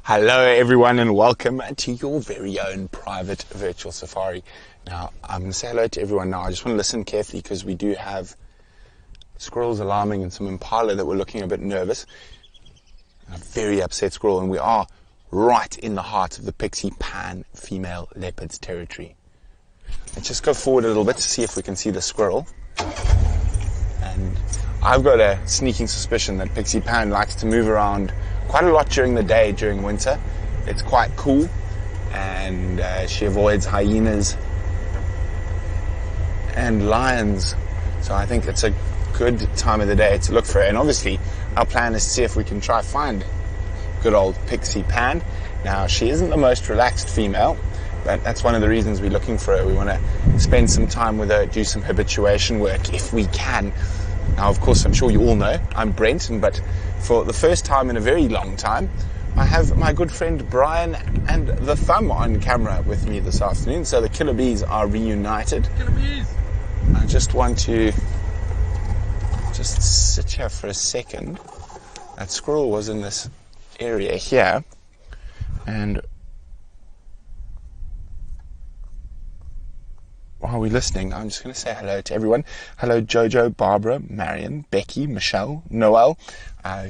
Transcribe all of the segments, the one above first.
Hello everyone and welcome to your very own private virtual safari. Now I'm going to say hello to everyone now. I just want to listen carefully because we do have squirrels alarming and some impala that were looking a bit nervous. A very upset squirrel, and we are right in the heart of the Pixie Pan female leopard's territory. Let's just go forward a little bit to see if we can see the squirrel. And I've got a sneaking suspicion that Pixie Pan likes to move around quite a lot during the day during winter. It's quite cool, and she avoids hyenas and lions. So I think it's a good time of the day to look for her. And obviously our plan is to see if we can try find good old Pixie Pan. Now she isn't the most relaxed female, but that's one of the reasons we're looking for her. We want to spend some time with her, do some habituation work if we can. Now, of course, I'm sure you all know I'm Brent, but for the first time in a very long time, I have my good friend Brian and the Thumb on camera with me this afternoon. So the killer bees are reunited. Killer bees! I just want to just sit here for a second. That squirrel was in this area here, and while we're listening, I'm just going to say hello to everyone. Hello, Jojo, Barbara, Marion, Becky, Michelle, Noel,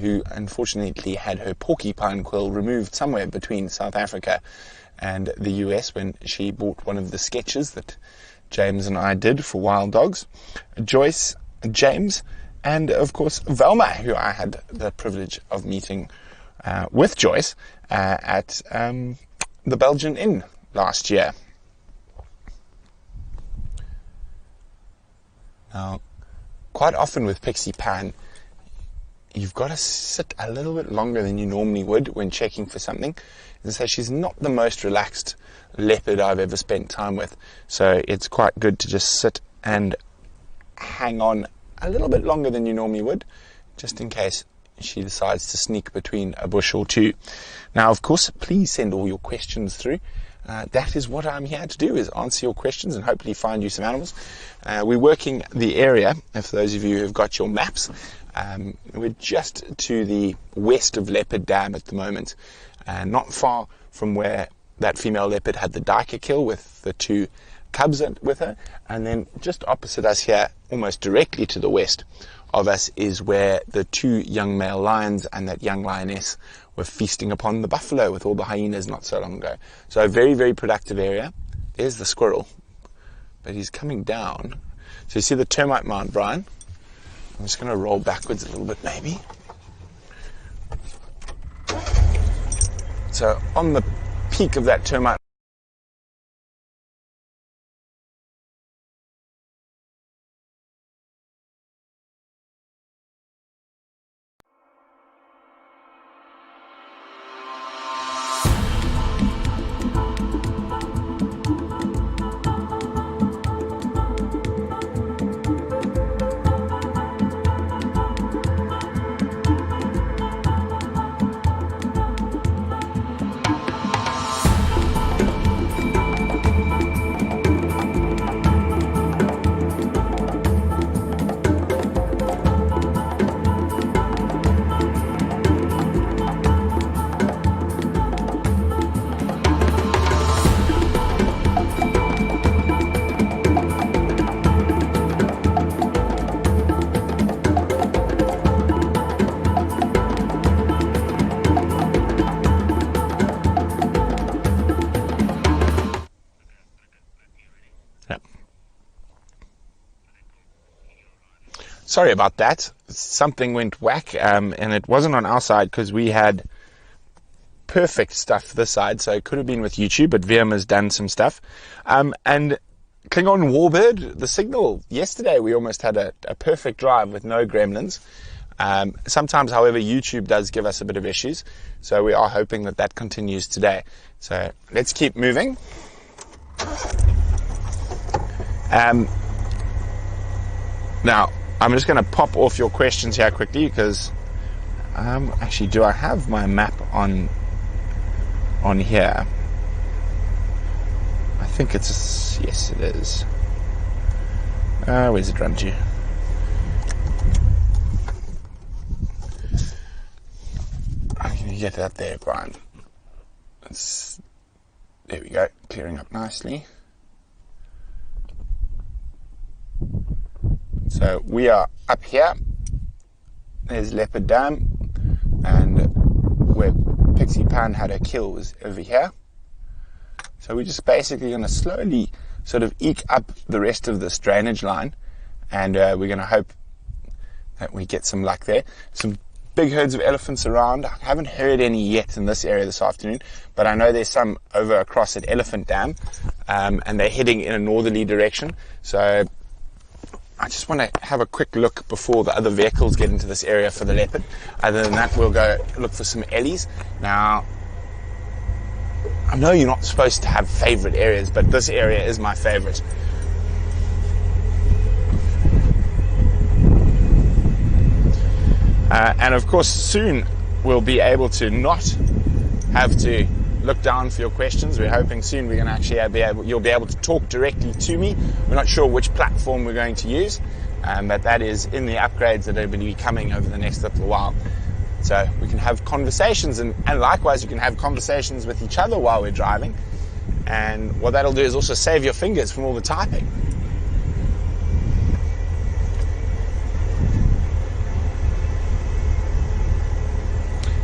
who unfortunately had her porcupine quill removed somewhere between South Africa and the US when she bought one of the sketches that James and I did for Wild Dogs. Joyce, James, and of course Velma, who I had the privilege of meeting with Joyce at the Belgian Inn last year. Now, quite often with Pixie Pan, you've got to sit a little bit longer than you normally would when checking for something. And so she's not the most relaxed leopard I've ever spent time with. So it's quite good to just sit and hang on a little bit longer than you normally would, just in case she decides to sneak between a bush or two. Now, of course, please send all your questions through. That is what I'm here to do, is answer your questions and hopefully find you some animals. We're working the area, if those of you who've got your maps. We're just to the west of Leopard Dam at the moment, not far from where that female leopard had the duiker kill with the two cubs with her. And then just opposite us here, almost directly to the west of us, is where the two young male lions and that young lioness were feasting upon the buffalo with all the hyenas not so long ago. So a very, very productive area. There's the squirrel, but he's coming down. So you see the termite mound, Brian? I'm just going to roll backwards a little bit maybe. So on the peak of that termite Sorry about that. Something went whack, and it wasn't on our side because we had perfect stuff this side, so it could have been with YouTube, but VM has done some stuff. And Klingon Warbird, the signal, yesterday we almost had a perfect drive with no gremlins. Sometimes, however, YouTube does give us a bit of issues, so we are hoping that that continues today. So let's keep moving. Now, I'm just going to pop off your questions here quickly because actually, do I have my map on here? I think it's, yes, it is. Where's it run to? I can get that there, Brian. There we go, clearing up nicely. So we are up here. There's Leopard Dam, and where Pixie Pan had her kill was over here. So we're just basically going to slowly sort of eke up the rest of this drainage line, and we're going to hope that we get some luck there. Some big herds of elephants around. I haven't heard any yet in this area this afternoon, but I know there's some over across at Elephant Dam, and they're heading in a northerly direction. So I just want to have a quick look before the other vehicles get into this area for the leopard. Other than that, we'll go look for some ellies. Now, I know you're not supposed to have favorite areas, but this area is my favorite. And of course, soon we'll be able to not have to look down for your questions. We're hoping soon we're going to actually you'll be able to talk directly to me. We're not sure which platform we're going to use, but that is in the upgrades that are going to be coming over the next little while. So we can have conversations, and likewise you can have conversations with each other while we're driving. And what that'll do is also save your fingers from all the typing.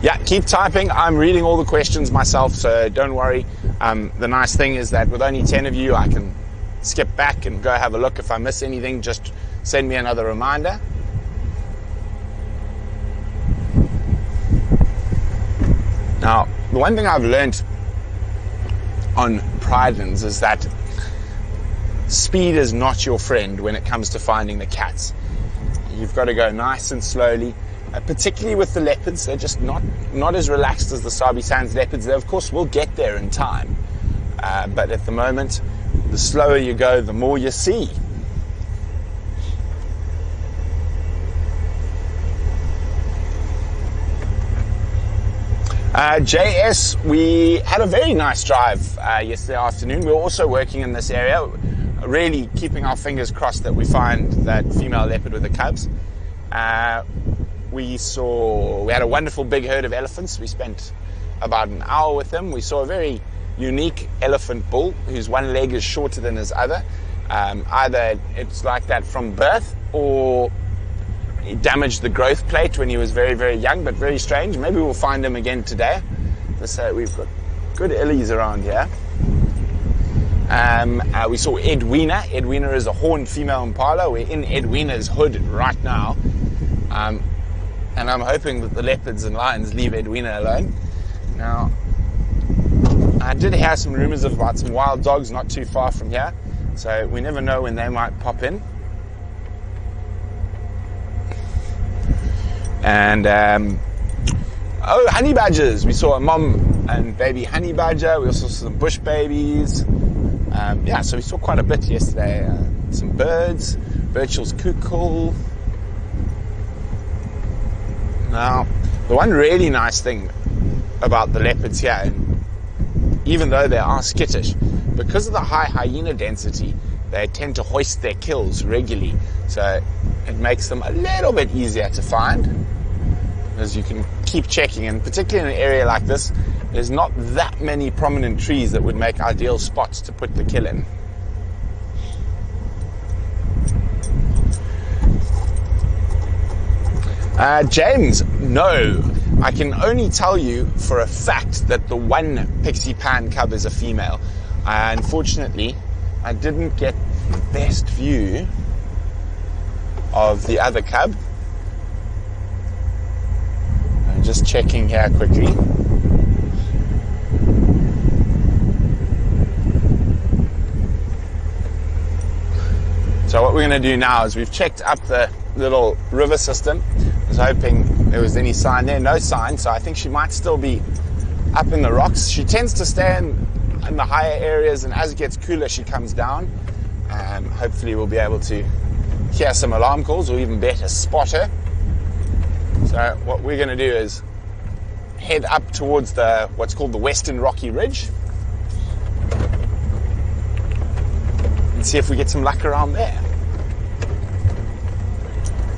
Yeah, keep typing. I'm reading all the questions myself, so don't worry. The nice thing is that with only 10 of you, I can skip back and go have a look. If I miss anything, just send me another reminder. Now, the one thing I've learned on Pridelands is that speed is not your friend when it comes to finding the cats. You've got to go nice and slowly. Particularly with the leopards, they're just not as relaxed as the Sabi Sands leopards. They, of course, will get there in time. But at the moment, the slower you go, the more you see. JS, we had a very nice drive yesterday afternoon. We were also working in this area, really keeping our fingers crossed that we find that female leopard with the cubs. We had a wonderful big herd of elephants. We spent about an hour with them. We saw a very unique elephant bull whose one leg is shorter than his other. Either it's like that from birth, or he damaged the growth plate when he was very, very young, but very strange. Maybe we'll find him again today. So we've got good ellies around here. We saw Edwina. Edwina is a horned female impala. We're in Edwina's hood right now. And I'm hoping that the leopards and lions leave Edwina alone. Now, I did hear some rumors about some wild dogs not too far from here, so we never know when they might pop in. And, honey badgers. We saw a mom and baby honey badger. We also saw some bush babies. So we saw quite a bit yesterday. Some birds, Birchall's cuckoo. Now, the one really nice thing about the leopards here, even though they are skittish, because of the high hyena density, they tend to hoist their kills regularly. So it makes them a little bit easier to find, as you can keep checking. And particularly in an area like this, there's not that many prominent trees that would make ideal spots to put the kill in. James, no. I can only tell you for a fact that the one Pixie Pan cub is a female. Unfortunately, I didn't get the best view of the other cub. I'm just checking here quickly. So what we're going to do now is we've checked up the little river system. I was hoping there was any sign there. No sign, so I think she might still be up in the rocks. She tends to stay in the higher areas, and as it gets cooler she comes down. Hopefully we'll be able to hear some alarm calls, or even better, spot her. So what we're going to do is head up towards what's called the Western Rocky Ridge and see if we get some luck around there.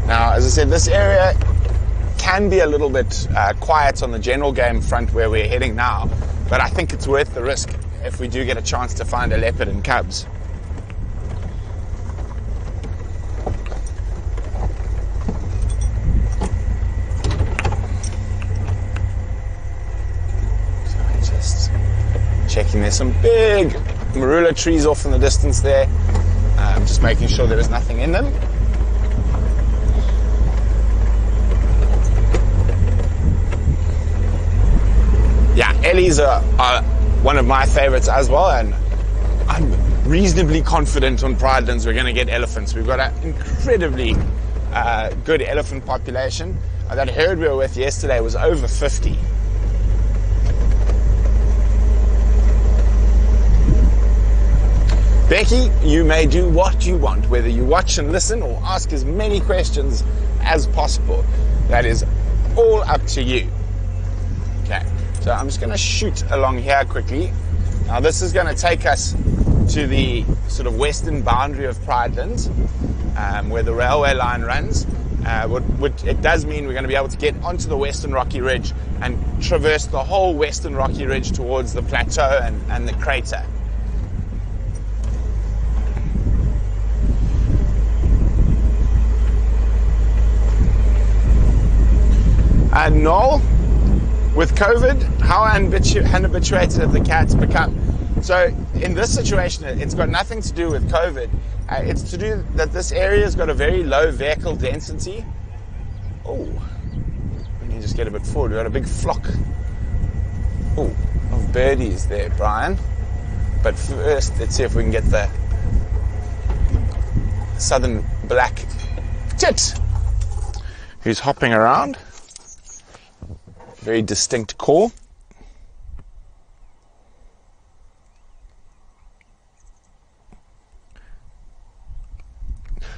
Now, as I said, this area can be a little bit quiet on the general game front where we're heading now, But I think it's worth the risk if we do get a chance to find a leopard and cubs. So just checking, there's some big marula trees off in the distance there. Just making sure there is nothing in them. Yeah, Ellies are one of my favorites as well, and I'm reasonably confident on Pridelands we're going to get elephants. We've got an incredibly good elephant population. That herd we were with yesterday was over 50. Becky, you may do what you want, whether you watch and listen or ask as many questions as possible. That is all up to you. Okay, so I'm just going to shoot along here quickly. Now this is going to take us to the sort of western boundary of Pridelands, where the railway line runs. It does mean we're going to be able to get onto the Western Rocky Ridge and traverse the whole Western Rocky Ridge towards the plateau and the crater. And Noel, with COVID, how unhabituated have the cats become? So in this situation, it's got nothing to do with COVID. It's to do that this area has got a very low vehicle density. Oh, let me just get a bit forward. We've got a big flock of birdies there, Brian. But first, let's see if we can get the southern black tit, who's hopping around. Very distinct call.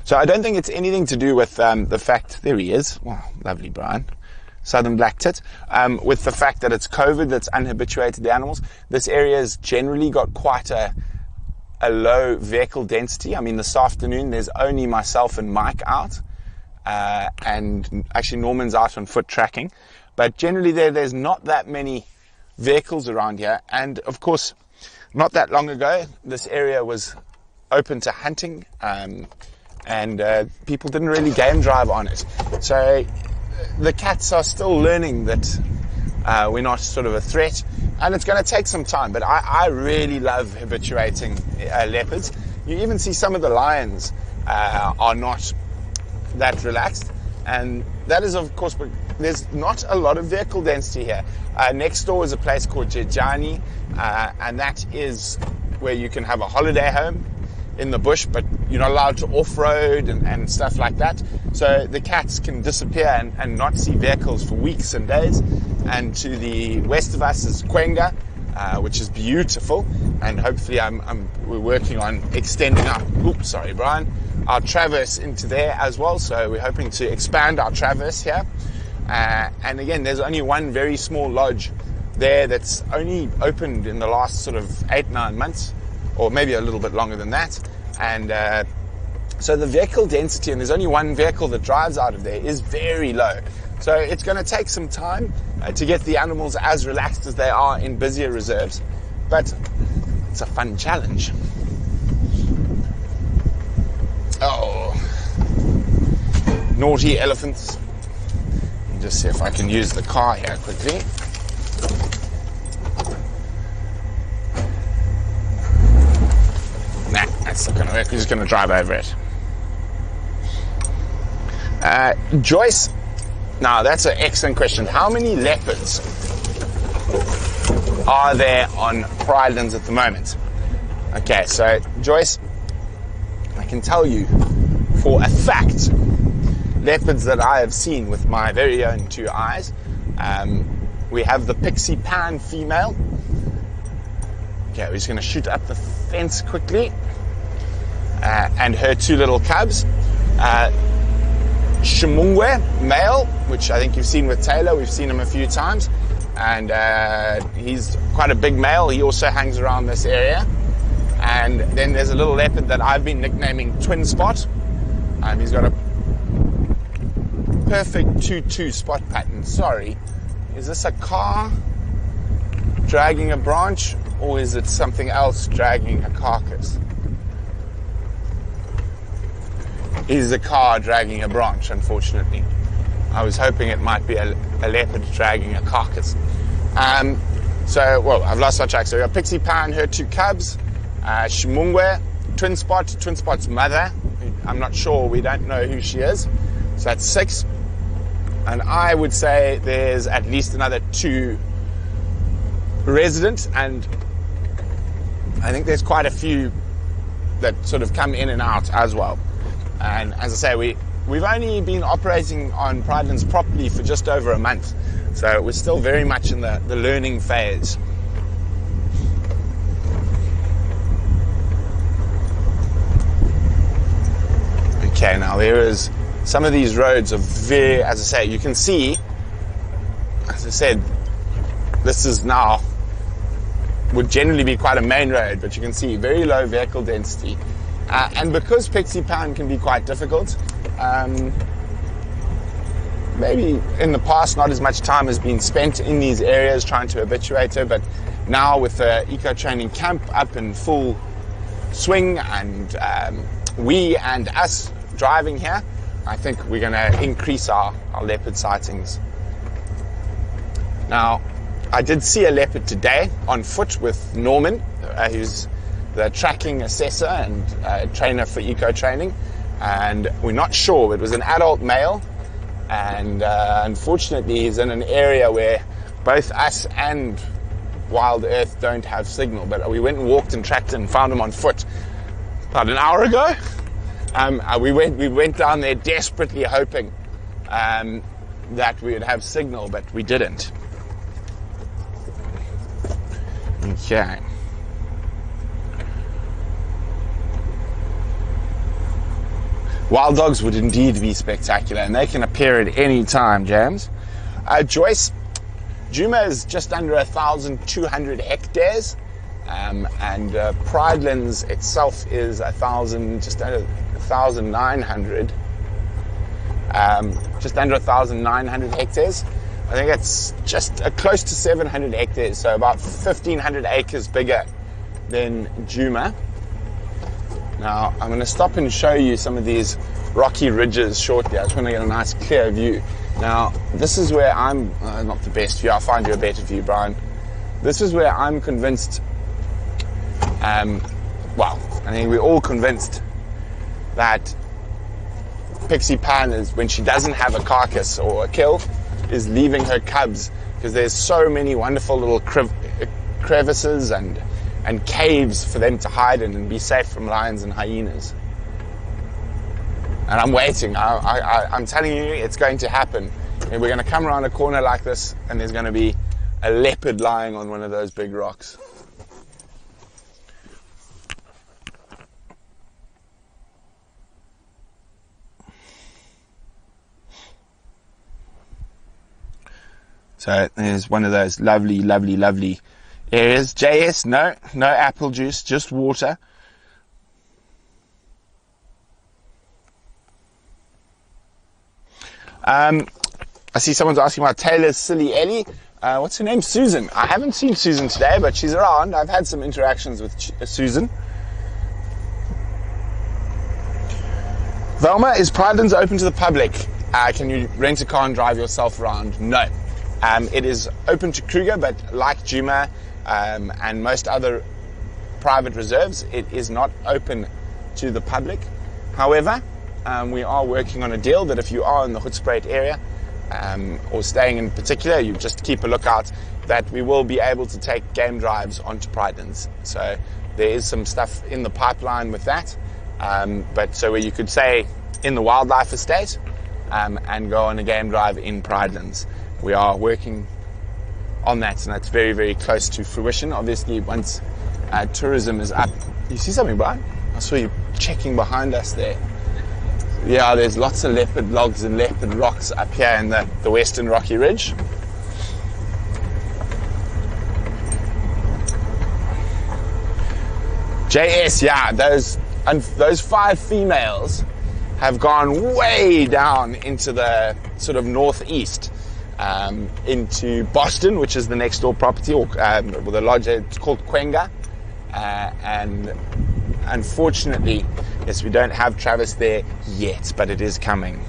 So I don't think it's anything to do with the fact, there he is, wow, lovely Brian, southern black tit, with the fact that it's COVID that's unhabituated the animals. This area has generally got quite a low vehicle density. I mean, this afternoon there's only myself and Mike out, and actually Norman's out on foot tracking. But generally there's not that many vehicles around here. And of course, not that long ago, this area was open to hunting, and people didn't really game drive on it. So the cats are still learning that we're not sort of a threat, and it's going to take some time. But I really love habituating leopards. You even see some of the lions are not that relaxed. And that is, of course, there's not a lot of vehicle density here. Next door is a place called Jejani, and that is where you can have a holiday home in the bush, but you're not allowed to off-road and stuff like that. So the cats can disappear and not see vehicles for weeks and days. And to the west of us is Kwenga, which is beautiful, and hopefully we're working on extending our traverse into there as well. So we're hoping to expand our traverse here. And again, there's only one very small lodge there that's only opened in the last sort of 8-9 months, or maybe a little bit longer than that. And so the vehicle density, and there's only one vehicle that drives out of there, is very low. So it's going to take some time to get the animals as relaxed as they are in busier reserves. But it's a fun challenge. Oh, naughty elephants. Just see if I can use the car here quickly. Nah, that's not going to work. We're just going to drive over it. Joyce, now that's an excellent question. How many leopards are there on Pridelands at the moment? Okay, so Joyce, I can tell you for a fact, leopards that I have seen with my very own 2 eyes. We have the pixie pan female. Okay, we're just going to shoot up the fence quickly. And her 2 little cubs. Shimungwe male, which I think you've seen with Taylor. We've seen him a few times. And he's quite a big male. He also hangs around this area. And then there's a little leopard that I've been nicknaming Twin Spot. He's got a perfect 2-2 spot pattern. Sorry, is this a car dragging a branch, or is it something else dragging a carcass? It is a car dragging a branch, unfortunately. I was hoping it might be a leopard dragging a carcass. I've lost my track. So we got Pixie Pan, her 2 cubs, Shimungwe, Twin Spot's mother. I'm not sure, we don't know who she is. So that's 6. And I would say there's at least another 2 residents, and I think there's quite a few that sort of come in and out as well. And as I say, we've only been operating on Pridelands properly for just over a month, so we're still very much in the learning phase. Okay, now there is some of these roads are very, as I say, you can see, as I said, this is now would generally be quite a main road, but you can see very low vehicle density. And because Pixie Pan can be quite difficult, maybe in the past not as much time has been spent in these areas trying to habituate her, but now with the EcoTraining camp up in full swing, and we and us driving here, I think we're going to increase our leopard sightings. Now, I did see a leopard today on foot with Norman, who's the tracking assessor and trainer for EcoTraining, and we're not sure. It was an adult male, and unfortunately he's in an area where both us and Wild Earth don't have signal, but we went and walked and tracked and found him on foot about an hour ago. We went down there desperately hoping that we would have signal, but we didn't. Okay. Wild dogs would indeed be spectacular, and they can appear at any time, James. Joyce, Djuma is just under 1,200 hectares, and Pridelands itself is just under 1,900. Just under 1,900 hectares. I think it's just close to 700 hectares, so about 1,500 acres bigger than Djuma. Now, I'm going to stop and show you some of these rocky ridges shortly. I just want to get a nice clear view. Now, this is where I'm, not the best view, I'll find you a better view, Brian. This is where I'm convinced, I think we're all convinced that Pixie Pan is, when she doesn't have a carcass or a kill, is leaving her cubs, because there's so many wonderful little crevices and caves for them to hide in and be safe from lions and hyenas. And I'm waiting. I'm telling you, it's going to happen. And we're going to come around a corner like this, and there's going to be a leopard lying on one of those big rocks. So there's one of those lovely, lovely, lovely areas. JS, no apple juice, just water. I see someone's asking about Taylor's silly Ellie. What's her name? Susan. I haven't seen Susan today, but she's around. I've had some interactions with Susan. Velma, is Pridelands open to the public? Can you rent a car and drive yourself around? No. It is open to Kruger, but like Djuma and most other private reserves, it is not open to the public. However, we are working on a deal that if you are in the Hoedspruit area, or staying in particular, you just keep a lookout, that we will be able to take game drives onto Pridelands. So there is some stuff in the pipeline with that, but so where you could say in the wildlife estate and go on a game drive in Pridelands. We are working on that, and that's very, very close to fruition. Obviously, once tourism is up. You see something, Brian? I saw you checking behind us there. Yeah, there's lots of leopard logs and leopard rocks up here in the Western Rocky Ridge. JS, yeah, those 5 females have gone way down into the sort of northeast. into Boston, which is the next door property, or the lodge. It's called Quenga, and unfortunately, yes, we don't have Travis there yet, but it is coming.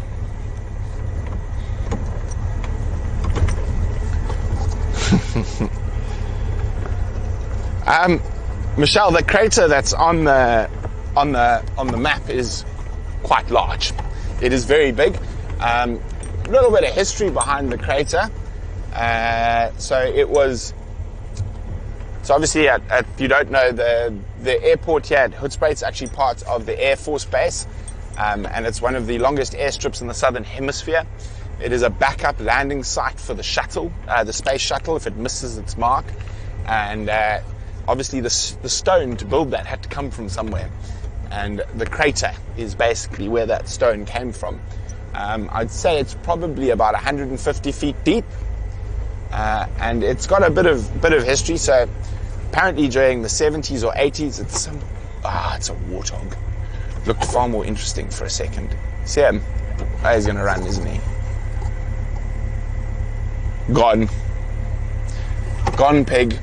Michelle, the crater that's on the map is quite large. It is very big. A little bit of history behind the crater. So obviously, if you don't know, the airport here at Hoedspruit is actually part of the Air Force Base, and it's one of the longest airstrips in the southern hemisphere. It is a backup landing site for the shuttle, the space shuttle, if it misses its mark. And obviously the stone to build that had to come from somewhere. And the crater is basically where that stone came from. I'd say it's probably about 150 feet deep. And it's got a bit of history. So apparently during the 70s or 80s, it's a warthog. Looked far more interesting for a second. See him? Oh, he's going to run, isn't he? Gone pig.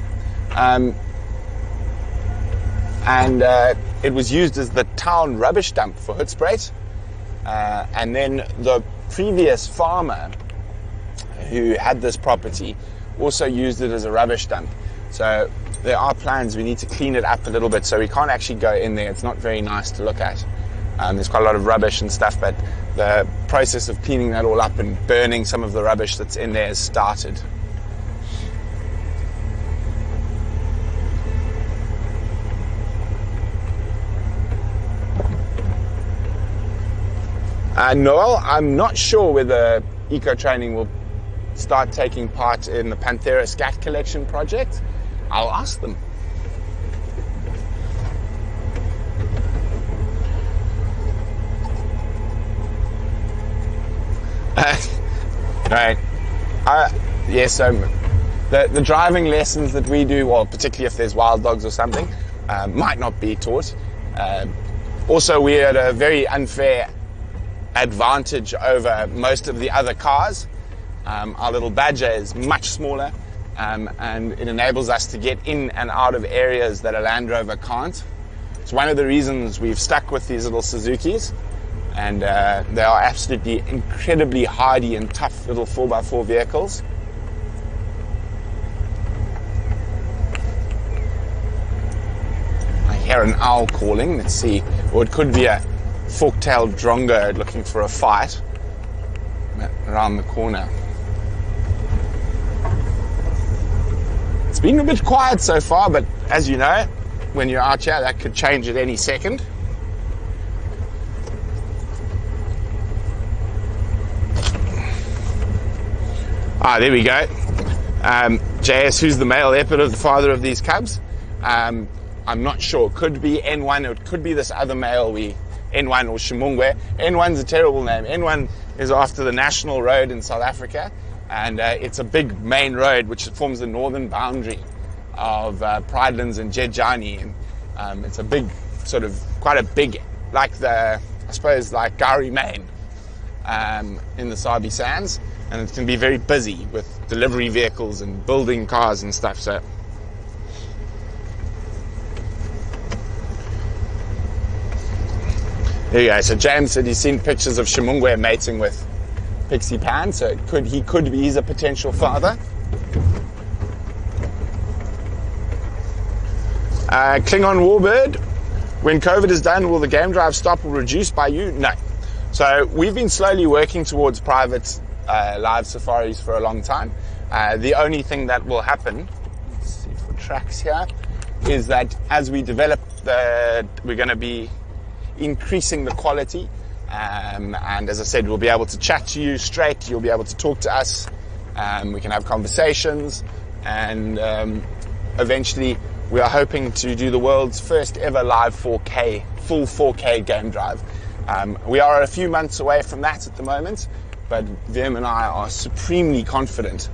And it was used as the town rubbish dump for Hoedspruit. And then the previous farmer who had this property also used it as a rubbish dump. So there are plans, we need to clean it up a little bit, so we can't actually go in there. It's not very nice to look at. There's quite a lot of rubbish and stuff, but the process of cleaning that all up and burning some of the rubbish that's in there has started. Noel, I'm not sure whether EcoTraining will start taking part in the Panthera scat collection project. I'll ask them. Right. Yeah, so the driving lessons that we do, or particularly if there's wild dogs or something, might not be taught. Also, we're at a very unfair advantage over most of the other cars. Our little Badger is much smaller, and it enables us to get in and out of areas that a Land Rover can't. It's one of the reasons we've stuck with these little Suzukis, and they are absolutely incredibly hardy and tough little 4x4 vehicles. I hear an owl calling. Let's see, or it could be a fork-tailed drongo looking for a fight around the corner. It's been a bit quiet so far, but as you know, when you're out here, that could change at any second. There we go. JS, who's the male leopard of the father of these cubs? I'm not sure. Could be N1, or it could be this other male N1 or Shimungwe. N1's a terrible name. N1 is after the national road in South Africa, and it's a big main road which forms the northern boundary of Pridelands and Jejani, and it's a big, quite a big, like Gowrie Main in the Sabi Sands, and it can be very busy with delivery vehicles and building cars and stuff. So there you go. So James said he's seen pictures of Shimungwe mating with Pixie Pan, so he's a potential father. Klingon Warbird, when COVID is done, will the game drive stop or reduce by you? No. So we've been slowly working towards private live safaris for a long time. The only thing that will happen, let's see for tracks here, is that as we develop we're going to be increasing the quality, and as I said, we'll be able to chat to you straight, you'll be able to talk to us, we can have conversations, and eventually we are hoping to do the world's first ever live 4K, full 4K game drive. We are a few months away from that at the moment, but Vim and I are supremely confident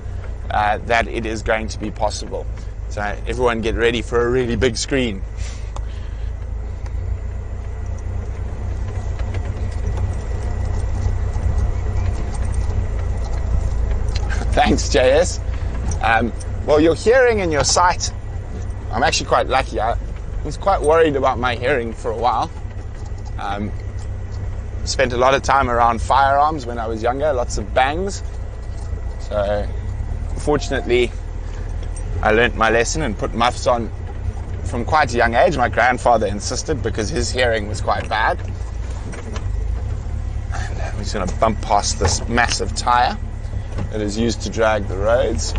that it is going to be possible. So everyone get ready for a really big screen. Thanks, JS. Well, your hearing and your sight, I'm actually quite lucky. I was quite worried about my hearing for a while. Spent a lot of time around firearms when I was younger, lots of bangs. So, fortunately, I learnt my lesson and put muffs on from quite a young age. My grandfather insisted because his hearing was quite bad. And we're just going to bump past this massive tyre that is used to drag the roads.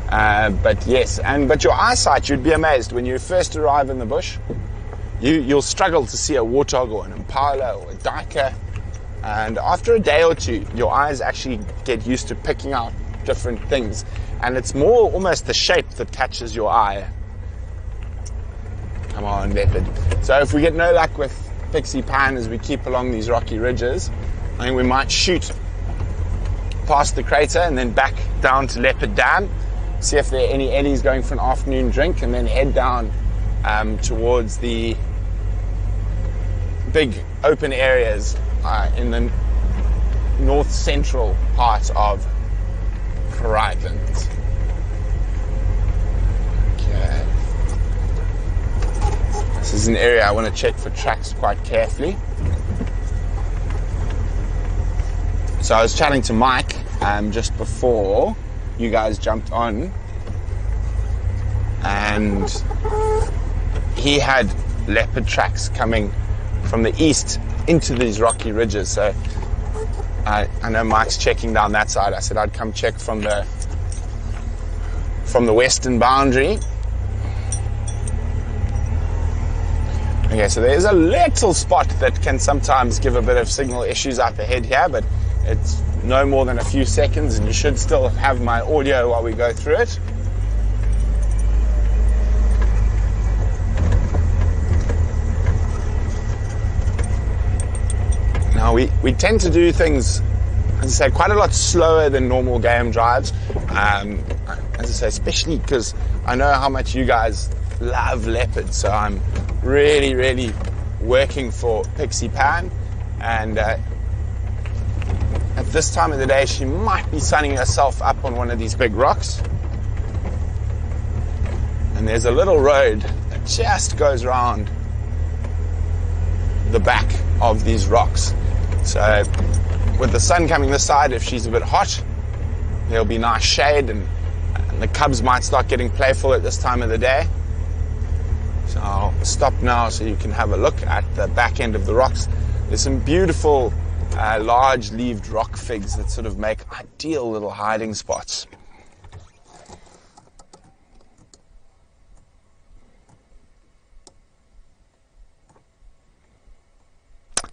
But yes, but your eyesight, you'd be amazed when you first arrive in the bush. You'll struggle to see a warthog or an impala or a duiker, and after a day or two, your eyes actually get used to picking out different things, and it's more almost the shape that catches your eye. Come on, leopard. So if we get no luck with Pixie Pan as we keep along these rocky ridges, I think we might shoot past the crater and then back down to Leopard Dam, see if there are any eddies going for an afternoon drink, and then head down towards the big open areas in the north central part of Pridelands. Okay. This is an area I want to check for tracks quite carefully. So I was chatting to Mike just before you guys jumped on, and he had leopard tracks coming from the east into these rocky ridges. So I know Mike's checking down that side. I said I'd come check from the western boundary. Okay, so there's a little spot that can sometimes give a bit of signal issues up ahead here, but it's no more than a few seconds, and you should still have my audio while we go through it. Now, we tend to do things, as I say, quite a lot slower than normal game drives. As I say, especially because I know how much you guys love leopards, so I'm really, really working for Pixie Pan, and at this time of the day she might be sunning herself up on one of these big rocks. And there's a little road that just goes around the back of these rocks. So with the sun coming this side, if she's a bit hot, there'll be nice shade, and the cubs might start getting playful at this time of the day. So I'll stop now so you can have a look at the back end of the rocks. There's some beautiful large-leaved rock figs that sort of make ideal little hiding spots.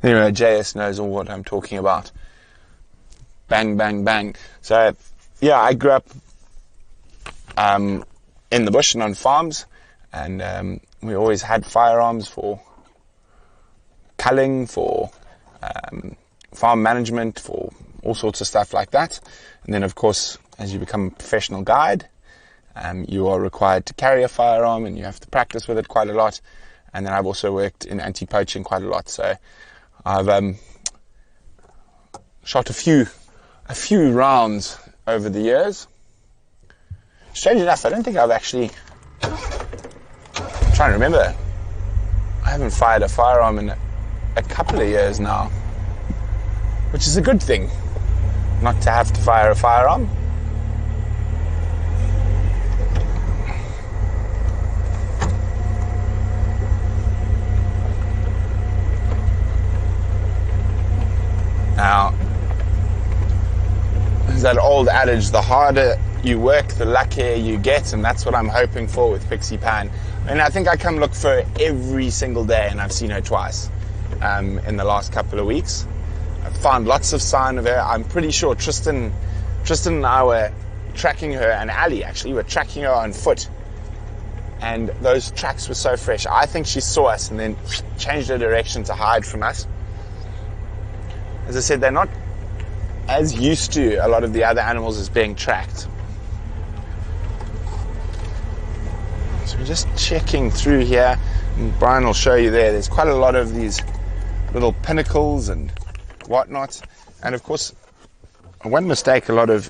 Anyway, JS knows all what I'm talking about. Bang, bang, bang. So, yeah, I grew up in the bush and on farms, and we always had firearms for culling, for farm management, for all sorts of stuff like that. And then, of course, as you become a professional guide, you are required to carry a firearm, and you have to practice with it quite a lot. And then I've also worked in anti-poaching quite a lot. So I've shot a few rounds over the years. Strange enough, I don't think I've actually, I'm trying to remember, I haven't fired a firearm in a couple of years now, which is a good thing, not to have to fire a firearm. Now, there's that old adage, the harder you work, the luckier you get, and that's what I'm hoping for with Pixie Pan. And I think I come look for her every single day, and I've seen her twice in the last couple of weeks. I've found lots of sign of her. I'm pretty sure Tristan and I were tracking her, and Ali actually were tracking her on foot, and those tracks were so fresh. I think she saw us and then changed her direction to hide from us. As I said, they're not as used to a lot of the other animals as being tracked. So we're just checking through here, and Brian will show you there. There's quite a lot of these little pinnacles and whatnot, And of course, one mistake a lot of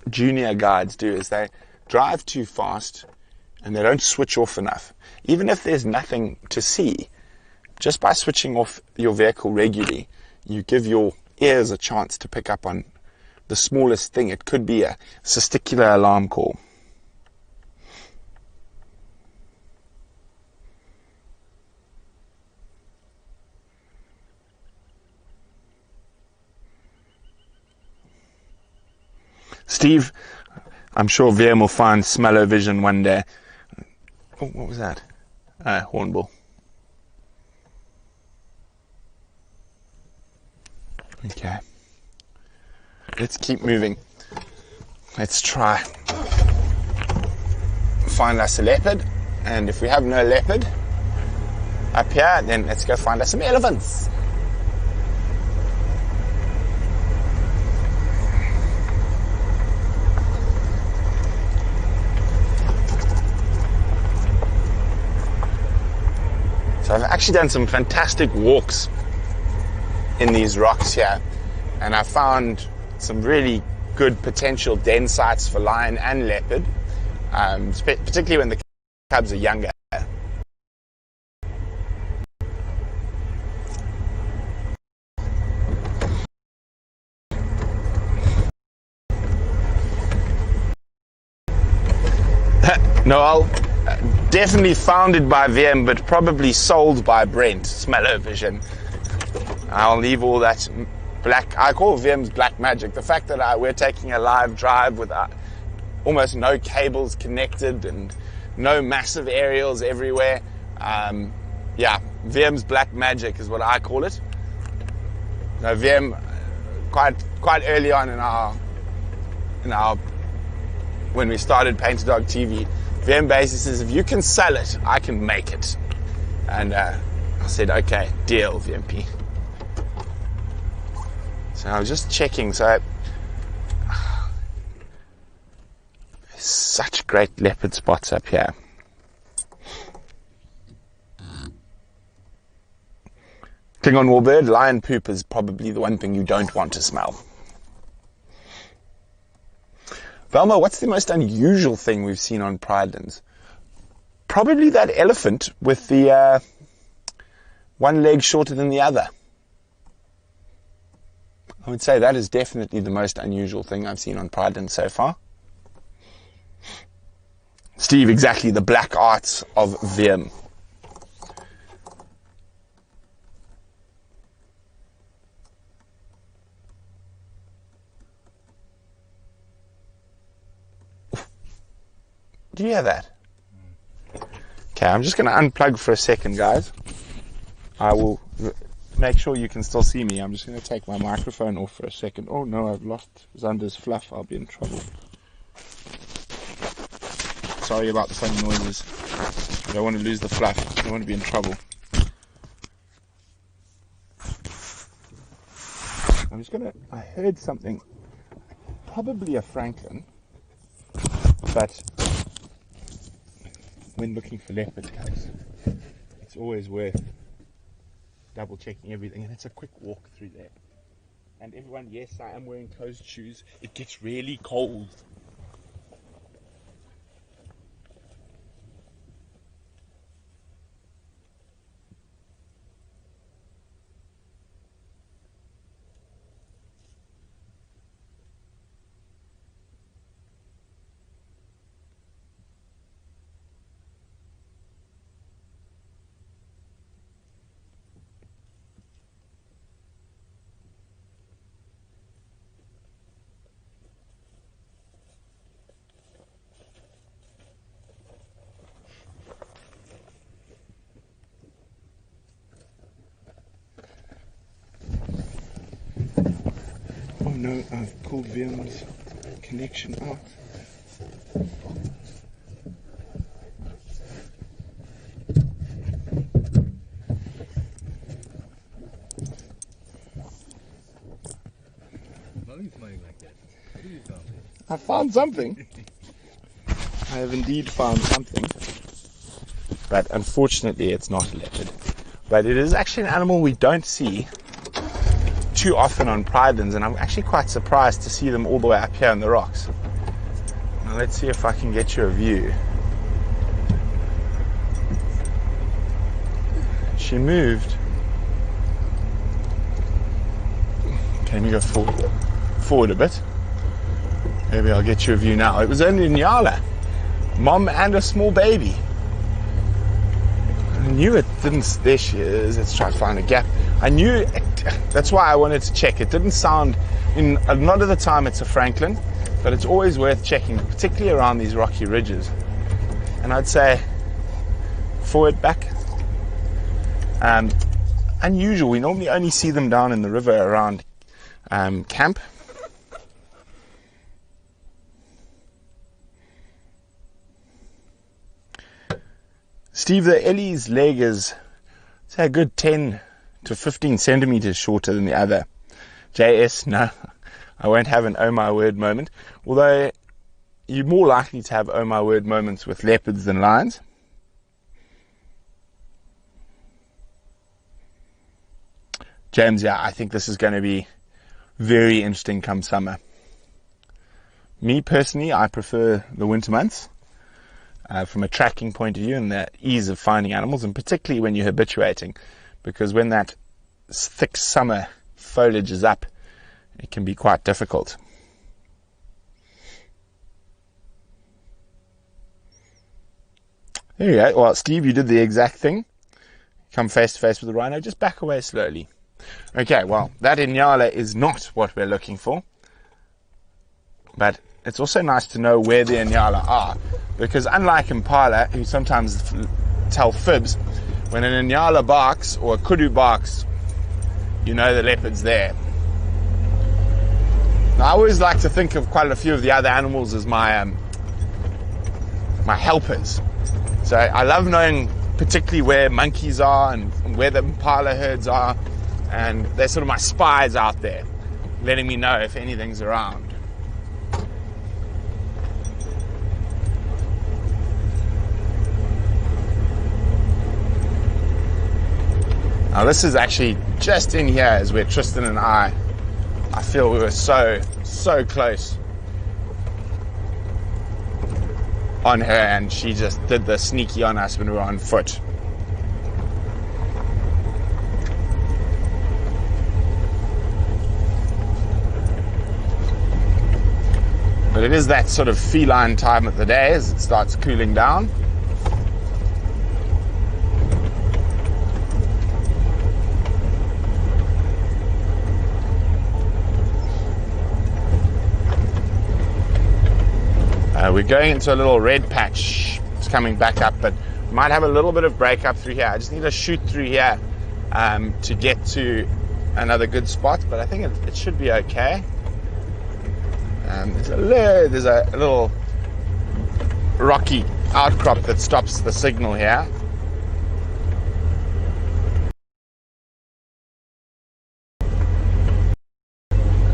junior guides do is they drive too fast and they don't switch off enough. Even if there's nothing to see, just by switching off your vehicle regularly, you give your ears a chance to pick up on the smallest thing. It could be a testicular alarm call. Steve, I'm sure VM will find smell-o-vision one day. Oh, what was that? Hornbill. Okay. Let's keep moving. Let's try find us a leopard. And if we have no leopard up here, then let's go find us some elephants. So I've actually done some fantastic walks in these rocks here, and I found some really good potential den sites for lion and leopard, particularly when the cubs are younger. Noel, definitely founded by VM, but probably sold by Brent, Smell-O-Vision. I'll leave all that black, I call VM's black magic. The fact that we're taking a live drive with almost no cables connected and no massive aerials everywhere. Yeah, VM's black magic is what I call it. Now, VM, quite early on in our when we started Painter Dog TV, VM basically says, if you can sell it, I can make it. And I said, okay, deal, VMP. So I was just checking. So such great leopard spots up here. Klingon warbird, lion poop is probably the one thing you don't want to smell. Velma, what's the most unusual thing we've seen on Pridelands? Probably that elephant with the one leg shorter than the other. I would say that is definitely the most unusual thing I've seen on Pridelands so far. Steve, exactly the black arts of VM. Do you hear that? Okay, I'm just going to unplug for a second, guys. I will make sure you can still see me. I'm just going to take my microphone off for a second. Oh no, I've lost Xander's fluff. I'll be in trouble. Sorry about the funny noises. I don't want to lose the fluff. I don't want to be in trouble. I'm just going to... I heard something. Probably a Franklin. But... when looking for leopard cubs, it's always worth double checking everything, and it's a quick walk through there. And everyone, yes, I am wearing closed shoes. It gets really cold. Oh no, I've pulled VM's connection out. Why are you smiling like that? What have you found? I found something. I have indeed found something. But unfortunately it's not a leopard. But it is actually an animal we don't see too often on Pridelands, and I'm actually quite surprised to see them all the way up here on the rocks. Now let's see if I can get you a view. She moved. Okay, let me go forward a bit. Maybe I'll get you a view now. It was only Nyala, mom and a small baby. I knew it didn't. There she is. Let's try to find a gap. I knew it, that's why I wanted to check. It didn't sound, a lot of the time it's a Franklin, but it's always worth checking, particularly around these rocky ridges. And I'd say forward, back. Unusual. We normally only see them down in the river around camp. Steve, the Ellie's leg is, say, a good 10 to 15 centimeters shorter than the other. JS, no, I won't have an oh my word moment. Although you're more likely to have oh my word moments with leopards than lions. James, yeah, I think this is going to be very interesting come summer. Me personally, I prefer the winter months. From a tracking point of view and the ease of finding animals, and particularly when you're habituating, because when that thick summer foliage is up, it can be quite difficult. There you go. Well, Steve, you did the exact thing. Come face to face with the rhino, just back away slowly. Okay, well, that Inyala is not what we're looking for, but it's also nice to know where the Inyala are, because unlike Impala, who sometimes tell fibs, when an Inyala barks or a kudu barks, you know the leopard's there. Now, I always like to think of quite a few of the other animals as my helpers. So I love knowing particularly where monkeys are and where the Impala herds are, and they're sort of my spies out there, letting me know if anything's around. Now this is actually just in here is where Tristan and I feel we were so close on her, and she just did the sneaky on us when we were on foot. But it is that sort of feline time of the day as it starts cooling down. We're going into a little red patch. It's coming back up, but we might have a little bit of break up through here. I just need to shoot through here to get to another good spot, but I think it should be okay. There's a little rocky outcrop that stops the signal here.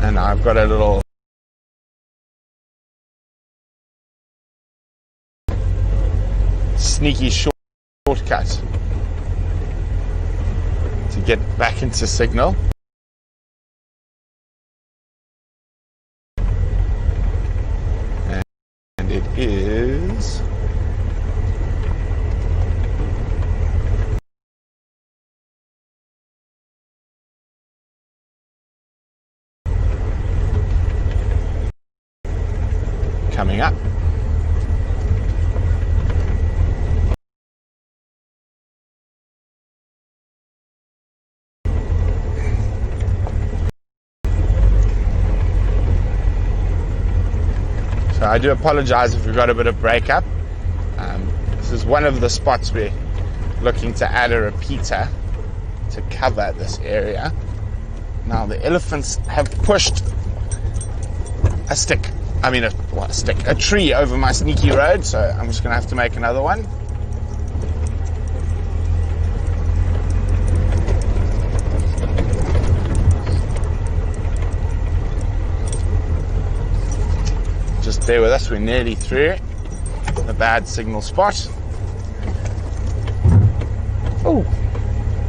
And I've got a little sneaky shortcut to get back into signal. And it is coming up. So I do apologize if we've got a bit of breakup. This is one of the spots we're looking to add a repeater to cover this area. Now the elephants have pushed a tree over my sneaky road, so I'm just going to have to make another one. Just bear with us, we're nearly through the bad signal spot. Oh,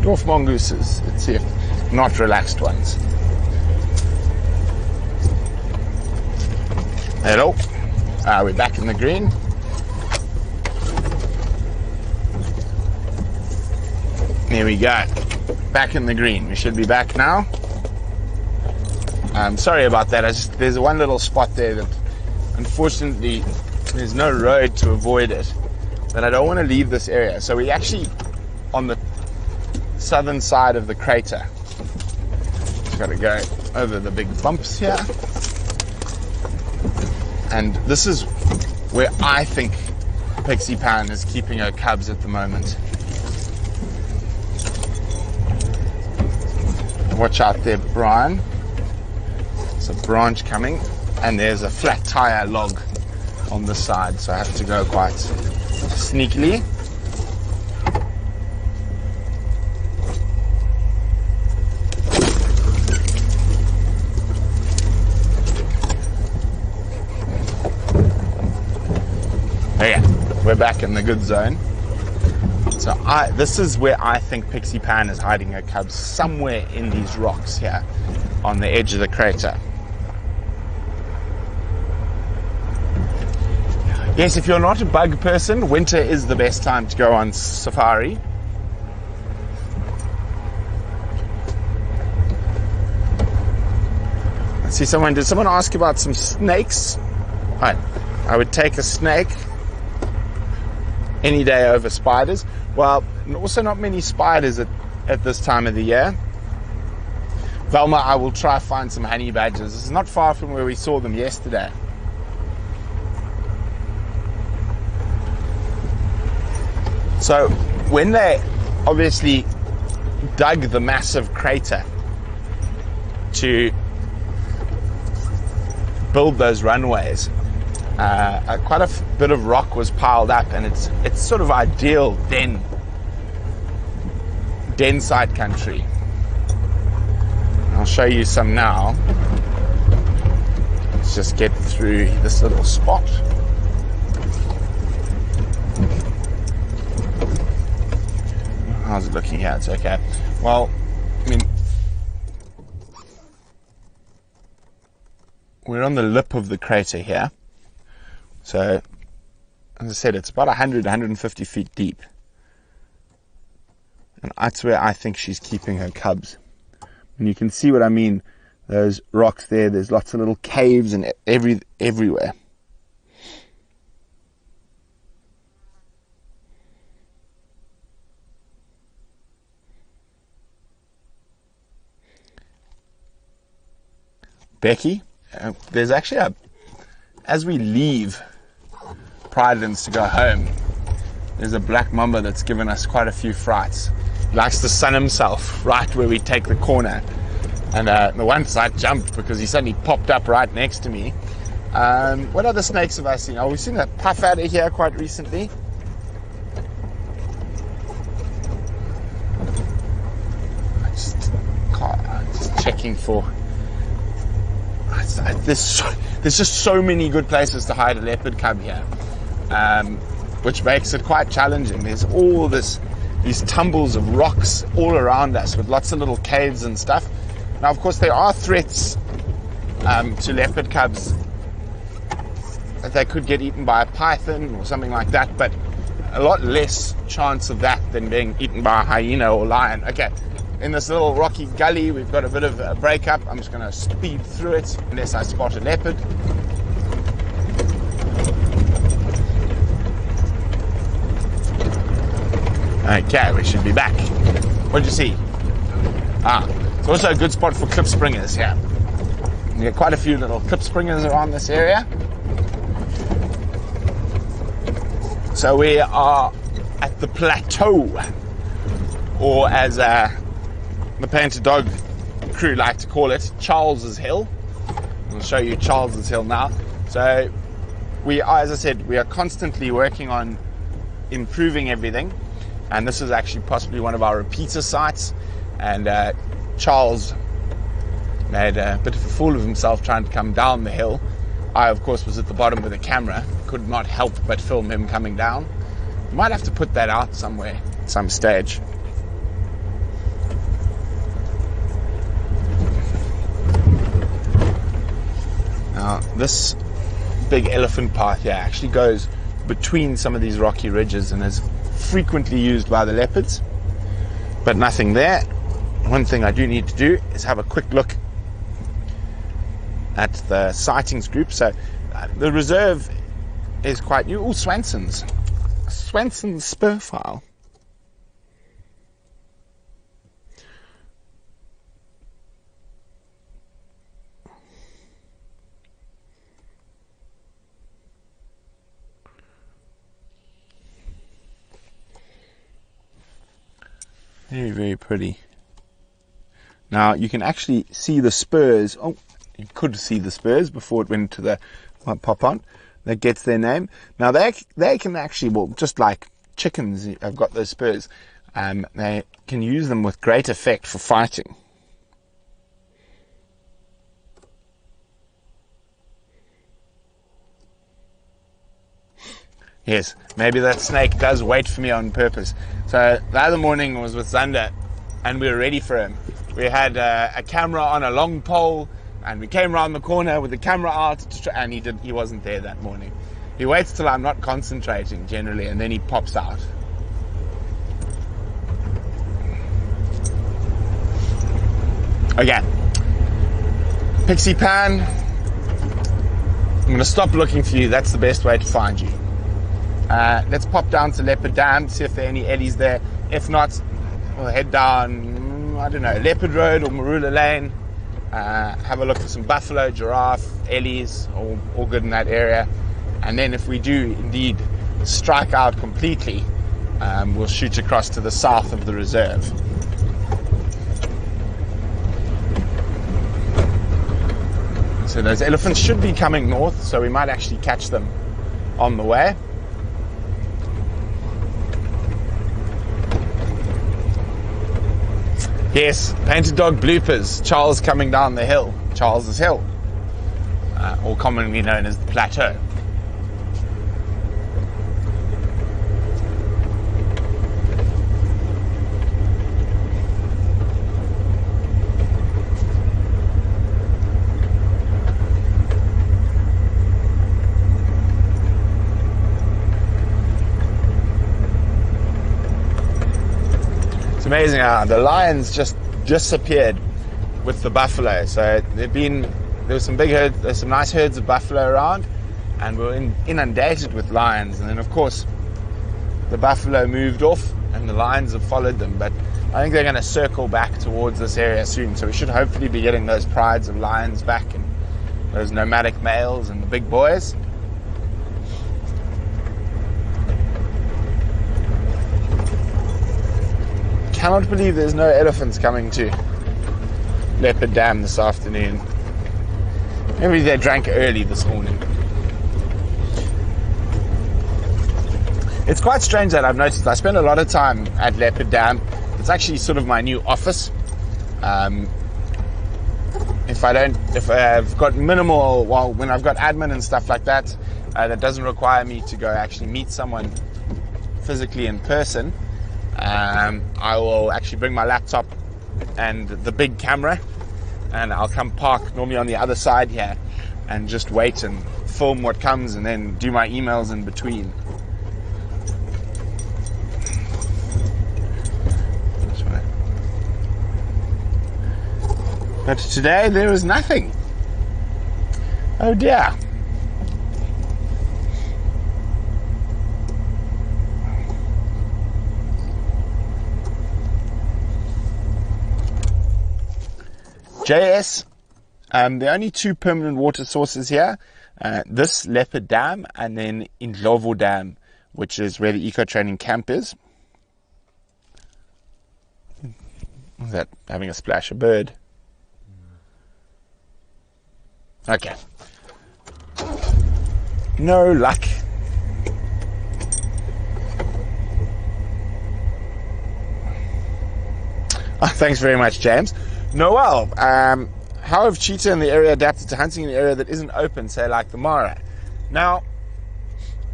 dwarf mongooses, let's see if not relaxed ones. Hello. We're back in the green. There we go. Back in the green. We should be back now. Sorry about that. There's one little spot there that unfortunately there's no road to avoid it. But I don't want to leave this area. So we're actually on the southern side of the crater. Just got to go over the big bumps here. And this is where I think Pixie Pan is keeping her cubs at the moment. Watch out there, Brian. There's a branch coming, and there's a flat tire log on the side, so I have to go quite sneakily. Yeah, we're back in the good zone. So this is where I think Pixie Pan is hiding her cubs, somewhere in these rocks here on the edge of the crater. Yes, if you're not a bug person, winter is the best time to go on safari. I see someone, did someone ask about some snakes? I would take a snake any day over spiders. Well, also not many spiders at this time of the year. Velma, I will try find some honey badgers. It's not far from where we saw them yesterday. So when they obviously dug the massive crater to build those runways, quite a bit of rock was piled up, and it's sort of ideal den site country. I'll show you some now. Let's just get through this little spot. How's it looking here? It's okay. Well, I mean, we're on the lip of the crater here. So, as I said, it's about 150 feet deep. And that's where I think she's keeping her cubs. And you can see what I mean. Those rocks there, there's lots of little caves and everywhere. Becky, there's actually as we leave Pridelands to go home, there's a black mamba that's given us quite a few frights. He likes to sun himself right where we take the corner. And the once I jumped because he suddenly popped up right next to me. What other snakes have I seen? Oh, we've seen a puff adder here quite recently. Just checking for... There's just so many good places to hide a leopard cub here, which makes it quite challenging. There's all these tumbles of rocks all around us with lots of little caves and stuff. Now, of course, there are threats to leopard cubs that they could get eaten by a python or something like that, but a lot less chance of that than being eaten by a hyena or lion. Okay. In this little rocky gully, we've got a bit of a break-up. I'm just going to speed through it unless I spot a leopard. Okay, we should be back. What did you see? It's also a good spot for clip springers here. You get quite a few little clip springers around this area. So we are at the plateau, or as the Painted Dog crew like to call it, Charles's Hill. I'll show you Charles's Hill now. So we are, as I said, we are constantly working on improving everything, and this is actually possibly one of our repeater sites. And Charles made a bit of a fool of himself trying to come down the hill. I, of course, was at the bottom with a camera, could not help but film him coming down. Might have to put that out somewhere at some stage. Now, this big elephant path here actually goes between some of these rocky ridges and is frequently used by the leopards, but nothing there. One thing I do need to do is have a quick look at the sightings group. So the reserve is quite new. Oh, Swanson's spur file. Very, very pretty. Now you can actually see the spurs. Oh, you could see the spurs before it went to the pop on. That gets their name. Now they can actually, well, just like chickens have got those spurs, they can use them with great effect for fighting. Yes, maybe that snake does wait for me on purpose. So the other morning was with Zander, and we were ready for him. We had a camera on a long pole, and we came around the corner with the camera out, and he wasn't there that morning. He waits till I'm not concentrating generally, and then he pops out. Okay, Pixie Pan, I'm going to stop looking for you. That's the best way to find you. Let's pop down to Leopard Dam, see if there are any eddies there. If not, we'll head down, I don't know, Leopard Road or Marula Lane. Have a look for some buffalo, giraffe, ellies, all good in that area. And then if we do indeed strike out completely, we'll shoot across to the south of the reserve. So those elephants should be coming north, so we might actually catch them on the way. Yes, Painted Dog bloopers. Charles coming down the hill, Charles's Hill, or commonly known as the Plateau. Amazing how the lions just disappeared with the buffalo. So there was some big herds, there's some nice herds of buffalo around, and we're inundated with lions. And then of course the buffalo moved off and the lions have followed them, but I think they're going to circle back towards this area soon, so we should hopefully be getting those prides of lions back and those nomadic males and the big boys. Cannot believe there's no elephants coming to Leopard Dam this afternoon. Maybe they drank early this morning. It's quite strange that I've noticed. I spend a lot of time at Leopard Dam. It's actually sort of my new office. If I've got minimal, well, when I've got admin and stuff like that, that doesn't require me to go actually meet someone physically in person. I will actually bring my laptop and the big camera, and I'll come park normally on the other side here and just wait and film what comes and then do my emails in between. But today there was nothing. Oh dear. JS, the only two permanent water sources here, this Leopard Dam and then Indlovu Dam, which is where the EcoTraining camp is. Is that having a splash? A bird? Okay. No luck. Oh, thanks very much, James. Noel, how have cheetah in the area adapted to hunting in an area that isn't open, say like the Mara? Now,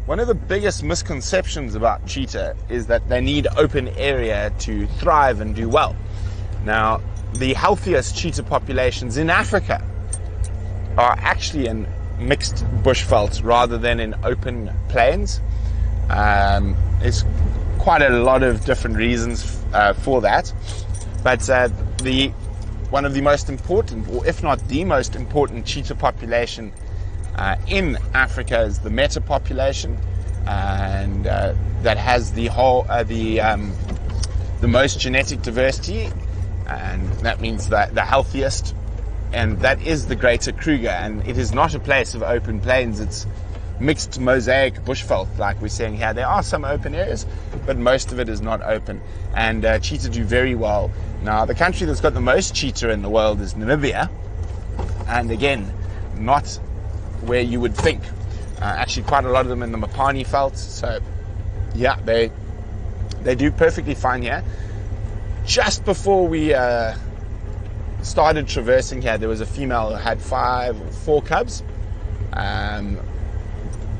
one of the biggest misconceptions about cheetah is that they need open area to thrive and do well. Now, the healthiest cheetah populations in Africa are actually in mixed bushveld rather than in open plains. There's quite a lot of different reasons for that, but one of the most important, or if not the most important, cheetah population in Africa is the meta population, and that has the most genetic diversity, and that means that the healthiest, and that is the Greater Kruger. And it is not a place of open plains, it's mixed mosaic bushveld like we're saying here. There are some open areas, but most of it is not open, and cheetah do very well. Now, the country that's got the most cheetah in the world is Namibia, and again, not where you would think. Actually, quite a lot of them in the Mopani Veld, so yeah, they do perfectly fine here. Just before we started traversing here, there was a female who had 5 or 4 cubs,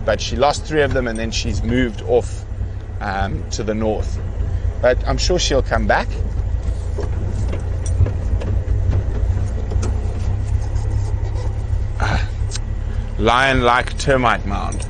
but she lost 3 of them, and then she's moved off to the north. But I'm sure she'll come back. Lion-like termite mound.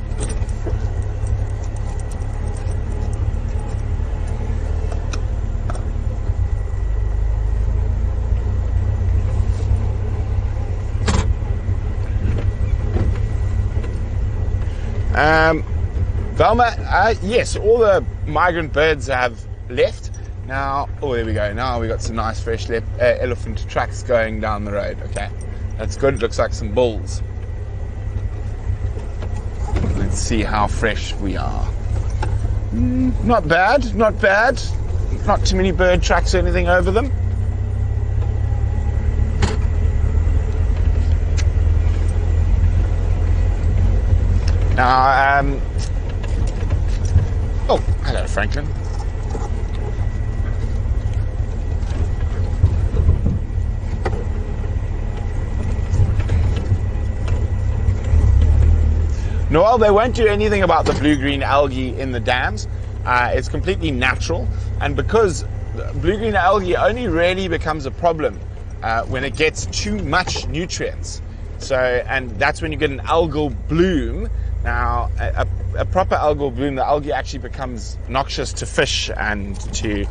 Velma, yes, all the migrant birds have left. Now, oh, there we go. Now we got some nice fresh elephant tracks going down the road. Okay, that's good. It looks like some bulls. Let's see how fresh we are. Not bad, not bad. Not too many bird tracks or anything over them. Now, oh, hello, Franklin. No, well, they won't do anything about the blue-green algae in the dams. It's completely natural, and because blue-green algae only really becomes a problem when it gets too much nutrients. So, and that's when you get an algal bloom. Now, a proper algal bloom, the algae actually becomes noxious to fish and to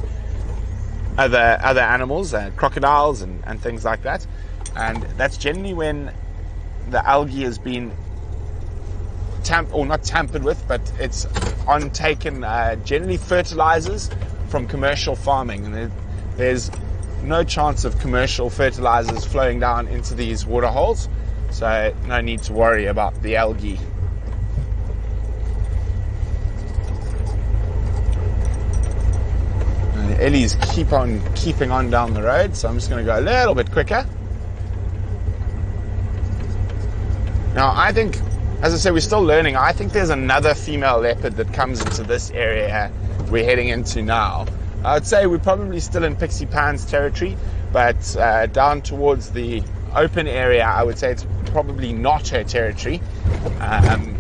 other animals, crocodiles and things like that. And that's generally when the algae has been not tampered with, but it's taken generally fertilizers from commercial farming, and there's no chance of commercial fertilizers flowing down into these water holes, so no need to worry about the algae. And the Ellies keeping on down the road, so I'm just going to go a little bit quicker. Now, I think, as I say, we're still learning. I think there's another female leopard that comes into this area we're heading into now. I'd say we're probably still in Pixie Pan's territory, but down towards the open area, I would say it's probably not her territory. And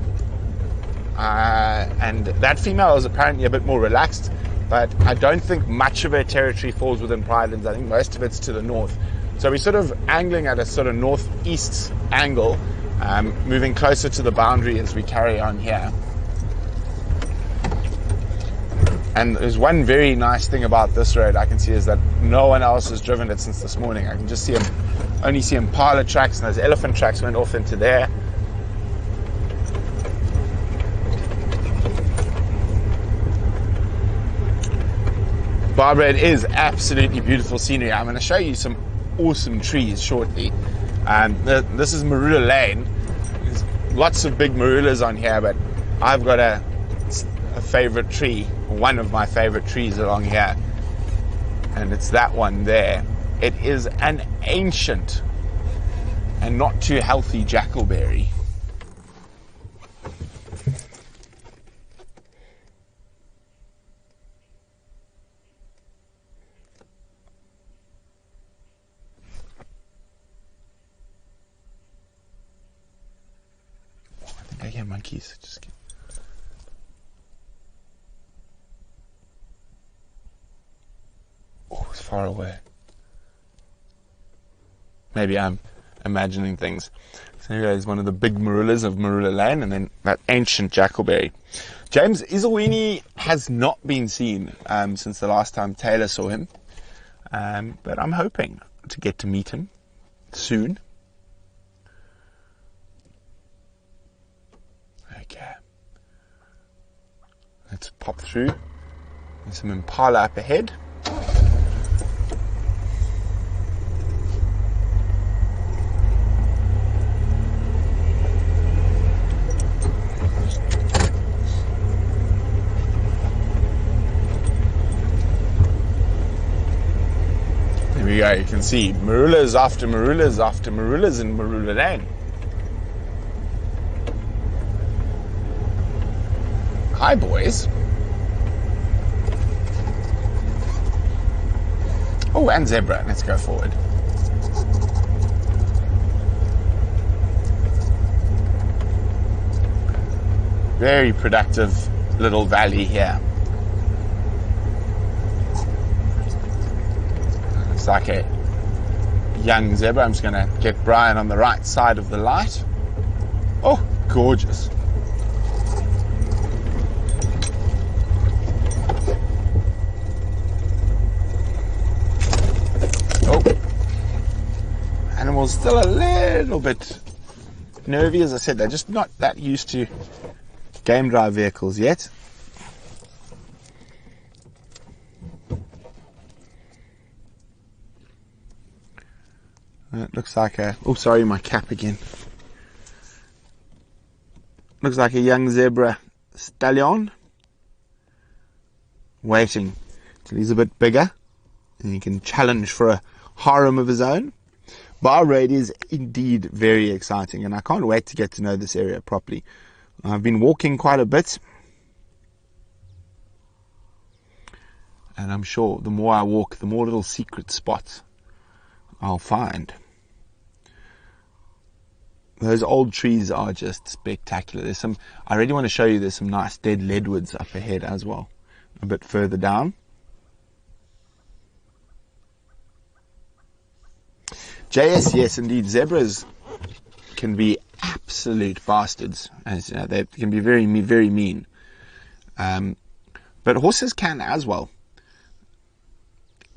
that female is apparently a bit more relaxed, but I don't think much of her territory falls within Pridelands. I think most of it's to the north. So we're sort of angling at a sort of northeast angle, moving closer to the boundary as we carry on here. And there's one very nice thing about this road I can see is that no one else has driven it since this morning. I can just only see impala tracks, and those elephant tracks went off into there. Barbara, it is absolutely beautiful scenery. I'm going to show you some awesome trees shortly. This is Marula Lane. There's lots of big marulas on here, but I've got a favorite tree, one of my favorite trees along here, and it's that one there. It is an ancient and not too healthy jackalberry. I hear monkeys. Just kidding. Oh, it's far away. Maybe I'm imagining things. So here is one of the big marulas of Marula Lane, and then that ancient jackalberry. James Izawini has not been seen since the last time Taylor saw him, but I'm hoping to get to meet him soon. Okay, let's pop through. There's some impala up ahead. There we go, you can see marulas after marulas after marulas in Marula Lane. Hi boys. Oh, and zebra. Let's go forward. Very productive little valley here. It's like a young zebra. I'm just going to get Brian on the right side of the light. Oh, gorgeous. Animals still a little bit nervy, as I said. They're just not that used to game drive vehicles yet. It looks like a... Oh, sorry, my cap again. Looks like a young zebra stallion. Waiting till he's a bit bigger and he can challenge for a harem of his own. Bar Raid is indeed very exciting, and I can't wait to get to know this area properly. I've been walking quite a bit, and I'm sure the more I walk, the more little secret spots I'll find. Those old trees are just spectacular. There's some, I really want to show you, there's some nice dead leadwoods up ahead as well, a bit further down. JS, yes, indeed. Zebras can be absolute bastards, as you know, they can be very, very mean. But horses can as well.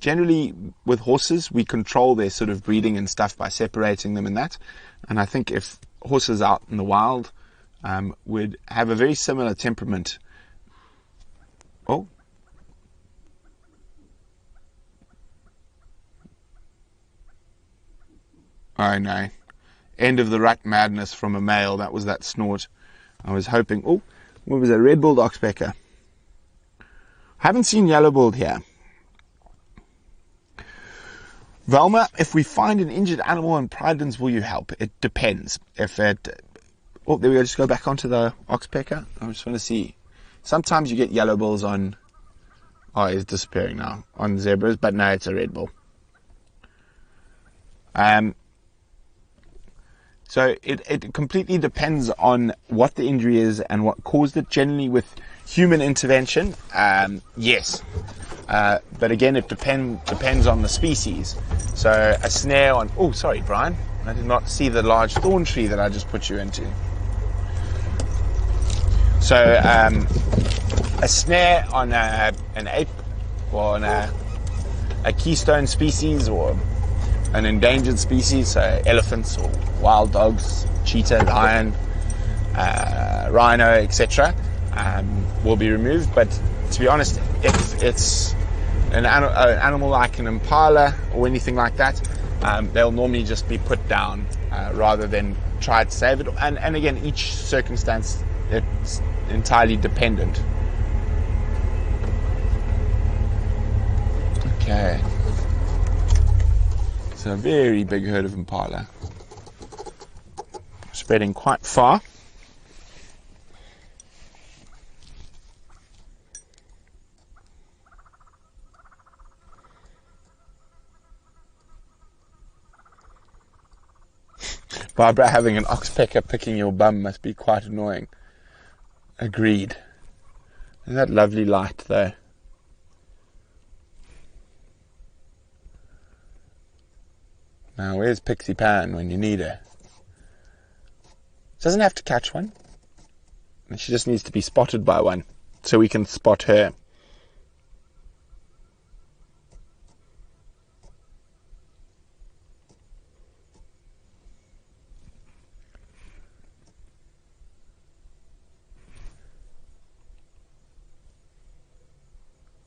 Generally, with horses, we control their sort of breeding and stuff by separating them and that. And I think if horses out in the wild would have a very similar temperament. Oh. Oh no. End of the rut madness from a male. That was that snort. I was hoping. Oh, what was that? Red-billed oxpecker. Haven't seen yellow-billed here. Velma, if we find an injured animal in Pridelands, will you help? It depends. If it... Oh, there we go. Just go back onto the oxpecker. I just want to see. Sometimes you get yellow bills on... Oh, it's disappearing now. On zebras, but no, it's a red bill. So it completely depends on what the injury is and what caused it. Generally with human intervention, yes. But again, it depends on the species. So a snare on... Oh, sorry, Brian. I did not see the large thorn tree that I just put you into. So a snare on an ape or on a keystone species or an endangered species, so elephants or wild dogs, cheetah, lion, rhino, etc., will be removed. But to be honest, if it's an animal like an impala or anything like that, they'll normally just be put down rather than try to save it. And again, each circumstance, it's entirely dependent. Okay. It's a very big herd of impala, spreading quite far. Barbara, having an oxpecker picking your bum must be quite annoying. Agreed. Isn't that lovely light though? Now, where's Pixie Pan when you need her? She doesn't have to catch one. She just needs to be spotted by one so we can spot her.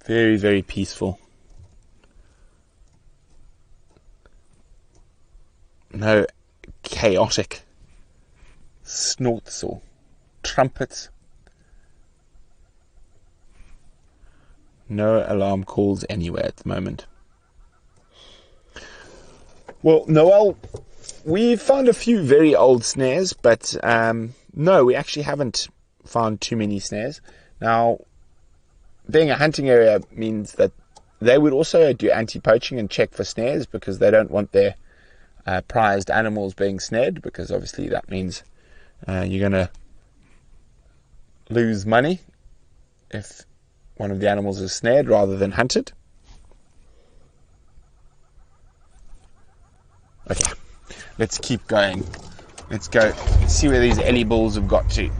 Very, very peaceful. No chaotic snorts or trumpets. No alarm calls anywhere at the moment. Well, Noel, we found a few very old snares, but no, we actually haven't found too many snares. Now, being a hunting area means that they would also do anti-poaching and check for snares, because they don't want their prized animals being snared, because obviously that means you're going to lose money if one of the animals is snared rather than hunted. Okay, let's keep going. Let's go see where these ellie bulls have got to.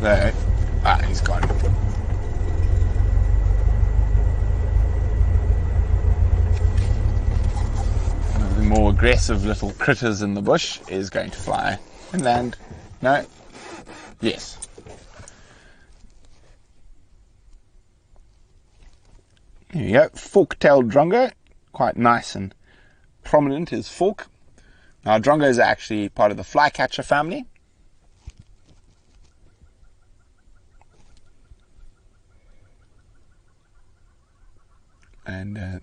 There. He's gone. One of the more aggressive little critters in the bush is going to fly and land. No? Yes. Here you go. Fork-tailed drongo. Quite nice and prominent is fork. Now, drongos are actually part of the flycatcher family. And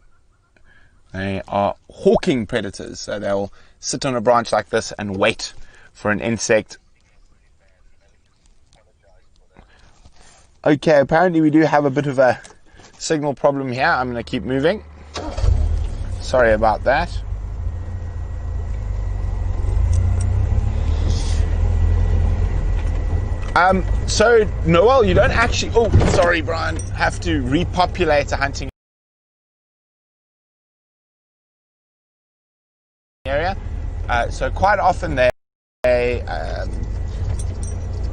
they are hawking predators, so they'll sit on a branch like this and wait for an insect. Okay, apparently we do have a bit of a signal problem here. I'm going to keep moving. Sorry about that. So, Noel, you don't actually... Oh, sorry, Brian. Have to repopulate a hunting area. So quite often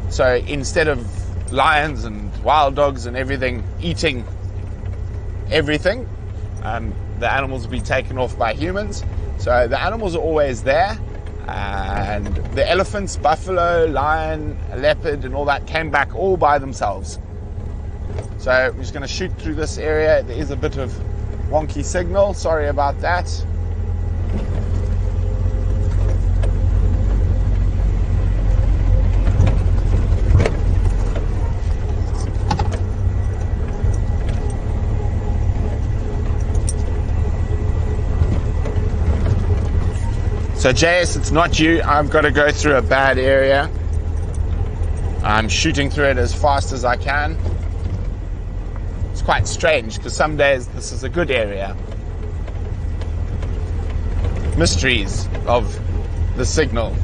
so instead of lions and wild dogs and everything eating everything, the animals will be taken off by humans. So the animals are always there, and the elephants, buffalo, lion, leopard and all that came back all by themselves. So we're just going to shoot through this area. There is a bit of wonky signal, sorry about that. So JS, it's not you. I've got to go through a bad area. I'm shooting through it as fast as I can. It's quite strange because some days this is a good area. Mysteries of the signal.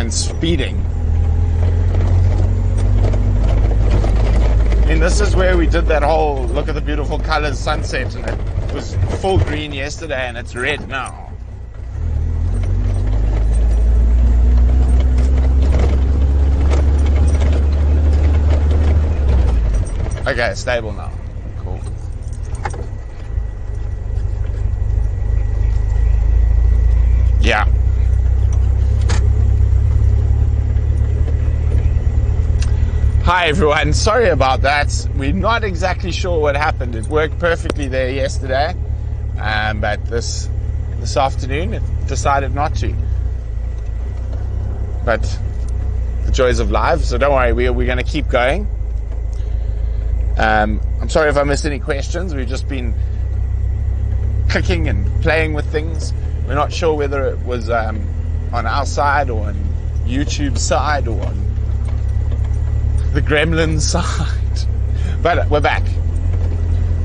and speeding. I mean, this is where we did that whole look at the beautiful colors sunset, and it was full green yesterday and it's red now. Okay, stable now. Cool. Yeah. Hi everyone, sorry about that. We're not exactly sure what happened. It worked perfectly there yesterday, but this afternoon it decided not to. But the joys of life, so don't worry, we're going to keep going. I'm sorry if I missed any questions. We've just been clicking and playing with things. We're not sure whether it was on our side or on YouTube's side or on the Gremlin side. But we're back.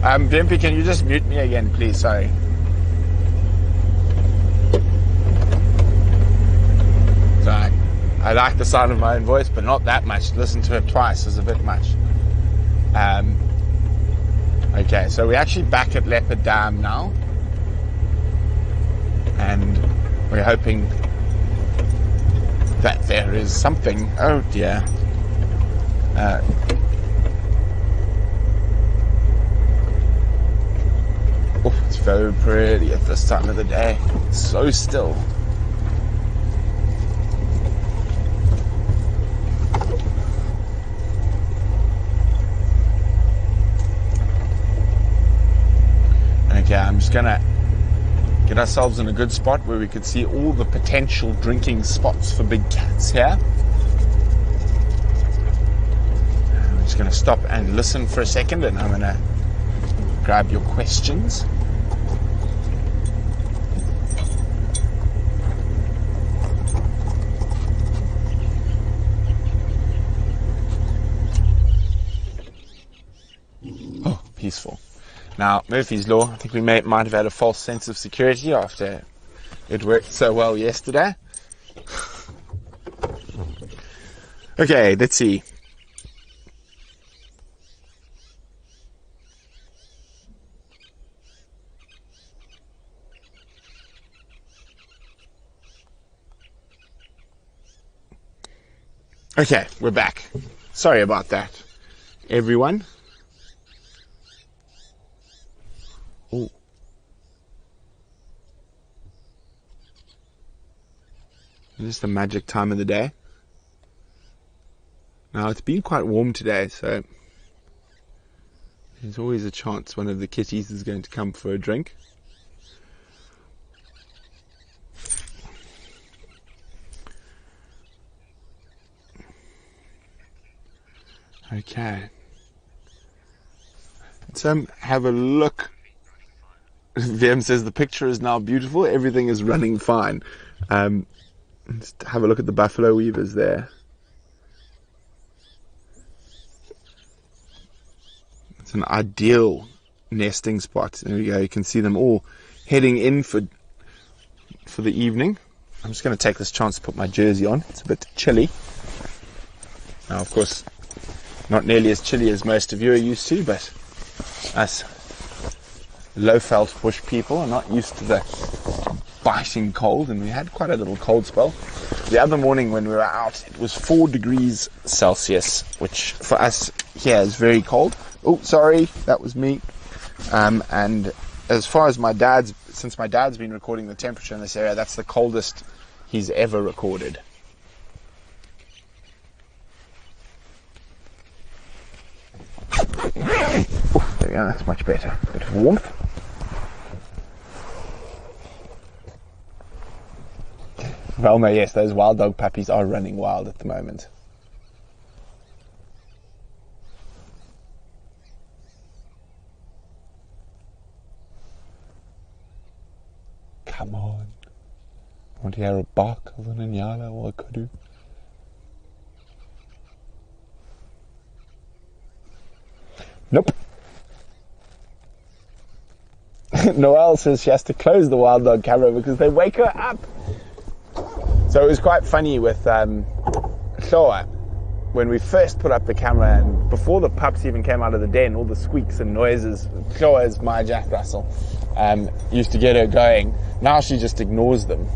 Dimpy, can you just mute me again, please? Sorry. Sorry. I like the sound of my own voice, but not that much. Listen to it twice is a bit much. Okay, so we're actually back at Leopard Dam now, and we're hoping that there is something. Oh dear. Oh, it's very pretty at this time of the day. It's so still. Okay, I'm just gonna get ourselves in a good spot where we could see all the potential drinking spots for big cats here. I'm just gonna stop and listen for a second, and I'm gonna grab your questions. Oh, peaceful. Now, Murphy's Law, I think we might have had a false sense of security after it worked so well yesterday. Okay, let's see. Okay, we're back. Sorry about that, everyone. Oh. It's the magic time of the day. Now, it's been quite warm today, so there's always a chance one of the kitties is going to come for a drink. Okay. Let's have a look. VM says the picture is now beautiful. Everything is running fine. Let's have a look at the buffalo weavers there. It's an ideal nesting spot. There we go. You can see them all heading in for the evening. I'm just going to take this chance to put my jersey on. It's a bit chilly. Now, of course, not nearly as chilly as most of you are used to, but us low-felt bush people are not used to the biting cold, and we had quite a little cold spell. The other morning when we were out, it was 4 degrees Celsius, which for us here is very cold. Oh, sorry, that was me. And as far as since my dad's been recording the temperature in this area, that's the coldest he's ever recorded. Oh, there we go, that's much better. A bit of warmth. Velma, yes, those wild dog puppies are running wild at the moment. Come on. I want to hear a bark of an inyala or a kudu. Nope. Noelle says she has to close the wild dog camera because they wake her up. So it was quite funny with Shoa. When we first put up the camera, and before the pups even came out of the den, all the squeaks and noises, Shoa is my Jack Russell, used to get her going. Now she just ignores them.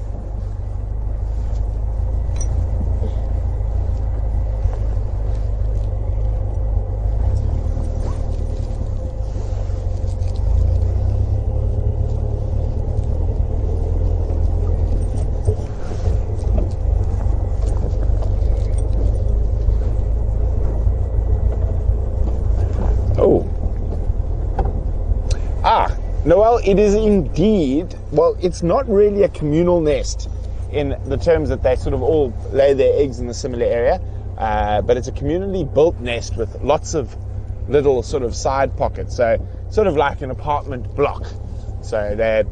Noel, it is indeed, well, it's not really a communal nest in the terms that they sort of all lay their eggs in a similar area, but it's a communally built nest with lots of little sort of side pockets, so sort of like an apartment block. So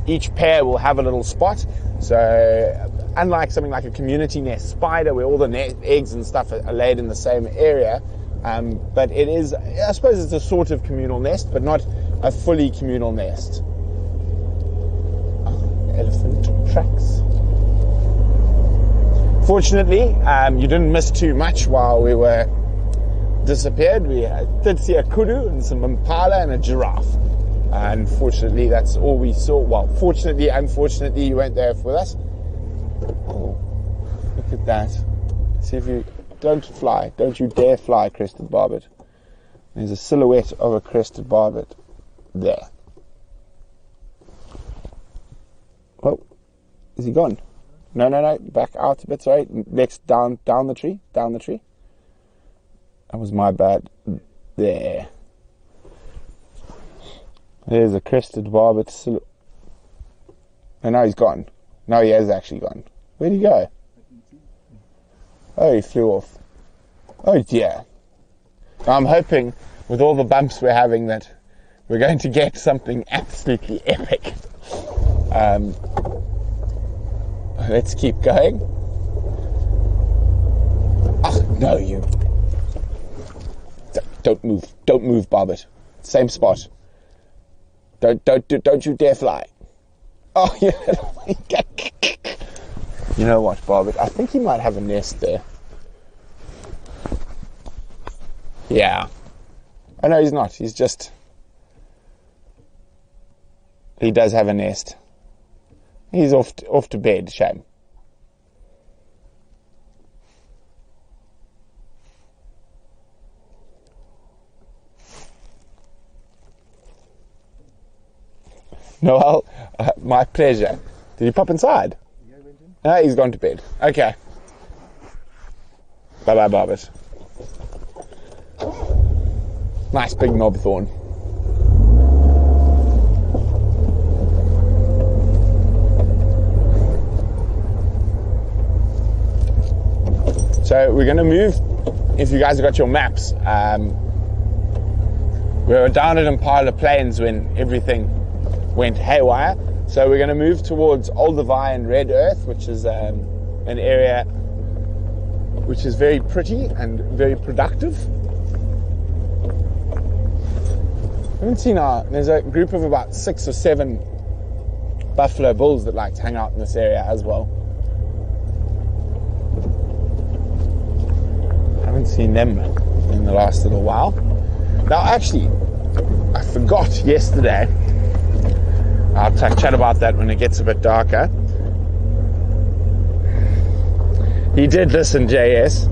each pair will have a little spot, so unlike something like a community nest spider where all the eggs and stuff are laid in the same area, but it is, I suppose it's a sort of communal nest, but not a fully communal nest. Elephant tracks. Fortunately, you didn't miss too much while we were disappeared. We did see a kudu and some impala and a giraffe. Unfortunately, that's all we saw. Well, fortunately, unfortunately, you weren't there with us. Oh, look at that. See if you... Don't fly. Don't you dare fly, crested barbet. There's a silhouette of a crested barbet there. Oh, is he gone? No, back out a bit, sorry. Next, down the tree. That was my bad. There. There's a crested barbet silhouette. And now he's gone. Now he has actually gone. Where'd he go? Oh, he flew off. Oh dear. I'm hoping with all the bumps we're having that we're going to get something absolutely epic. Let's keep going. Oh, no, you. Don't move, Barbet. Same spot. Don't you dare fly. Oh, yeah. You know what, Barbet? I think he might have a nest there. Yeah. Oh, no, he's not. He's just... He does have a nest. He's off to bed. Shame. Noel, my pleasure. Did he pop inside? No, he's gone to bed. Okay. Bye-bye, Barbet. Nice big knob thorn. So we're going to move, if you guys have got your maps, we were down at Impala Plains when everything went haywire. So we're going to move towards Olduvai and Red Earth, which is an area which is very pretty and very productive. I haven't seen there's a group of about 6 or 7 buffalo bulls that like to hang out in this area as well. I haven't seen them in the last little while. Now actually, I forgot yesterday. I'll chat about that when it gets a bit darker. He did listen, JS.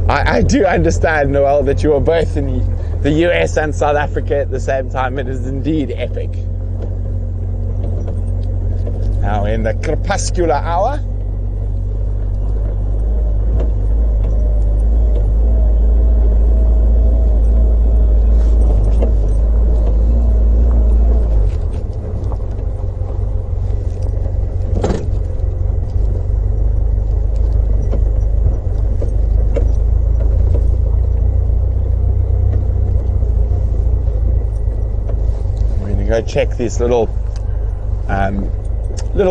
I do understand, Noel, that you are both in the US and South Africa at the same time. It is indeed epic. Now in the crepuscular hour. Go check these little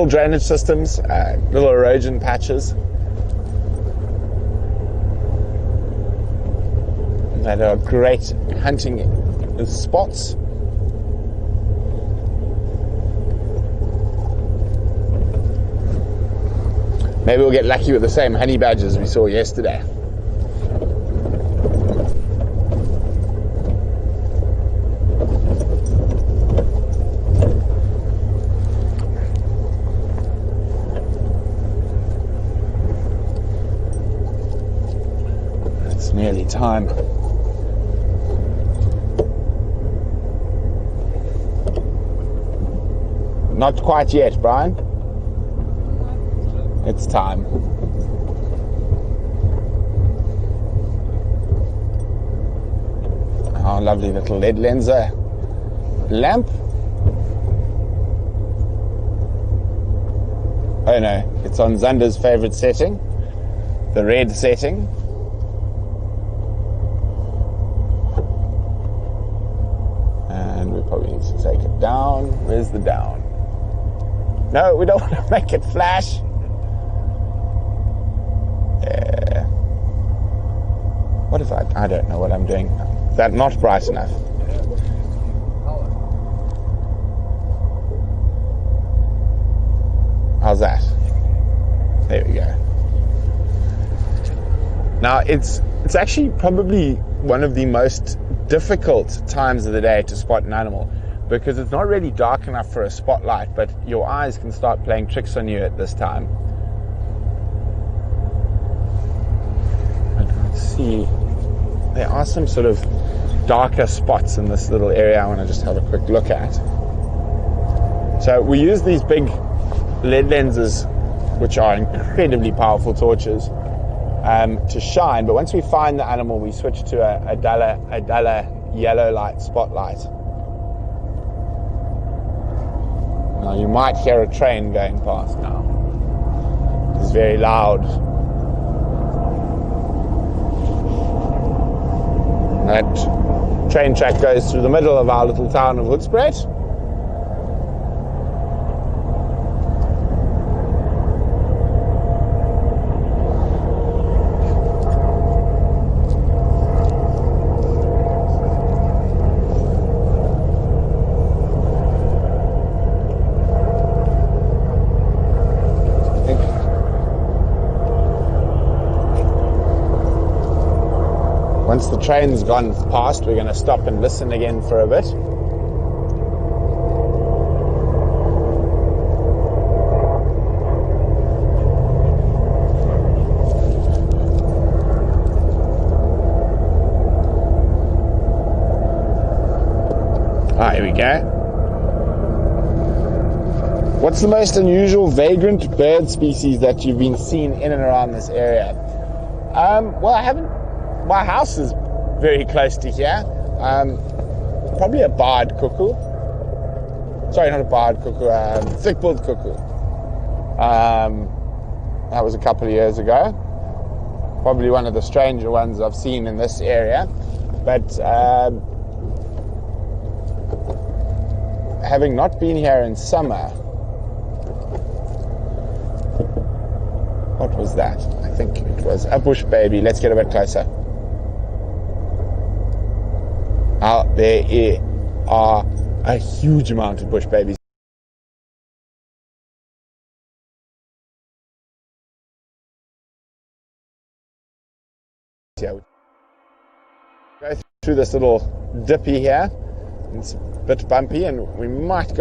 drainage systems, little erosion patches that are great hunting spots. Maybe we'll get lucky with the same honey badgers we saw yesterday. It's nearly time. Not quite yet, Brian. It's time. Our lovely little lead lenser lamp. Oh no, it's on Zander's favorite setting, the red setting. And we probably need to take it down. Where's the down? No, we don't want to make it flash. Yeah. What if I don't know what I'm doing. Is that not bright enough? How's that? There we go. Now it's actually probably one of the most difficult times of the day to spot an animal, because it's not really dark enough for a spotlight, but your eyes can start playing tricks on you at this time. Let's see, there are some sort of darker spots in this little area I want to just have a quick look at. So we use these big lead lenses, which are incredibly powerful torches, to shine, but once we find the animal, we switch to a duller yellow light spotlight. Now you might hear a train going past now. It's very loud. That train track goes through the middle of our little town of Hoedspruit. Once the train's gone past, we're going to stop and listen again for a bit. Here we go. What's the most unusual vagrant bird species that you've been seen in and around this area? Well, I haven't. My house is very close to here. Probably a barred cuckoo. Sorry, not a barred cuckoo, thick-billed cuckoo. That was a couple of years ago. Probably one of the stranger ones I've seen in this area. But having not been here in summer, what was that? I think it was a bush baby. Let's get a bit closer. There are a huge amount of bush babies. Yeah, go through this little dippy here. It's a bit bumpy, and we might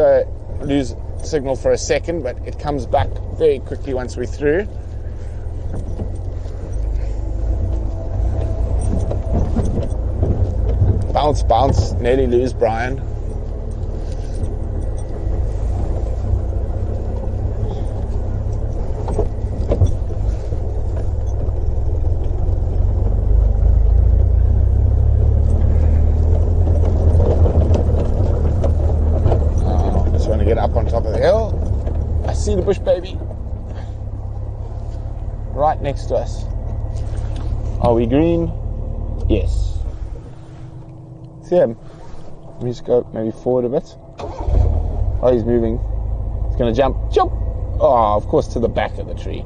lose signal for a second, but it comes back very quickly once we're through. Bounce, bounce, nearly lose Brian. Just want to get up on top of the hill. I see the bush baby right next to us. Are we green? Yes. See him? Let me just go maybe forward a bit. Oh, he's moving. He's going to jump. Jump! Oh, of course, to the back of the tree.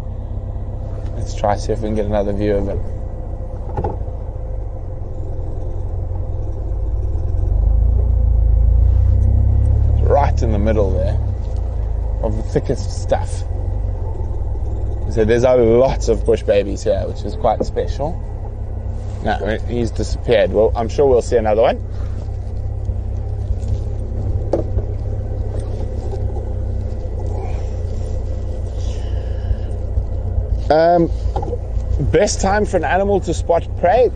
Let's try see if we can get another view of it. It's right in the middle there of the thickest stuff. So there's a lot of bush babies here, which is quite special. No, he's disappeared. Well, I'm sure we'll see another one. Best time for an animal to spot prey?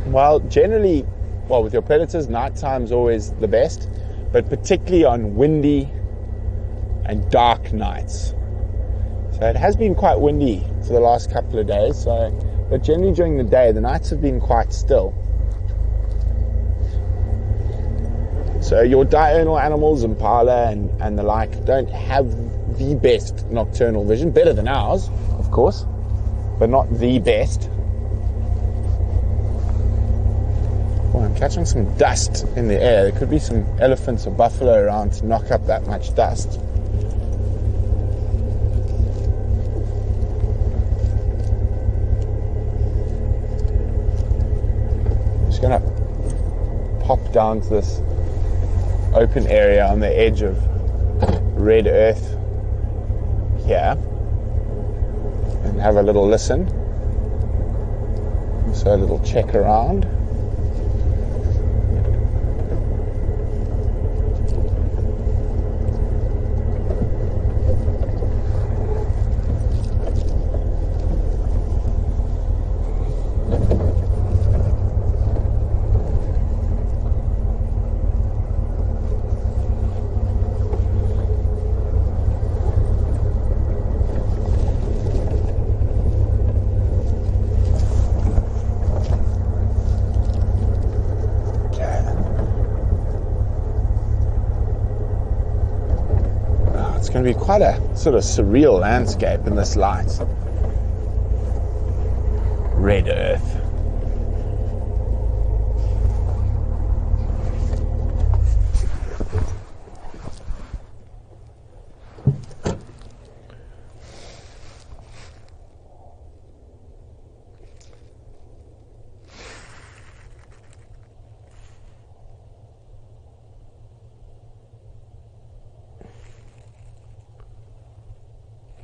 Well, generally, with your predators, night time's always the best, but particularly on windy and dark nights. So it has been quite windy for the last couple of days, but generally during the day, the nights have been quite still. So your diurnal animals, impala and the like, don't have the best nocturnal vision. Better than ours, of course, but not the best. Oh, I'm catching some dust in the air. There could be some elephants or buffalo around to knock up that much dust. I'm just going to pop down to this open area on the edge of red earth here and have a little listen. So a little check around. Going to be quite a sort of surreal landscape in this light. Red earth.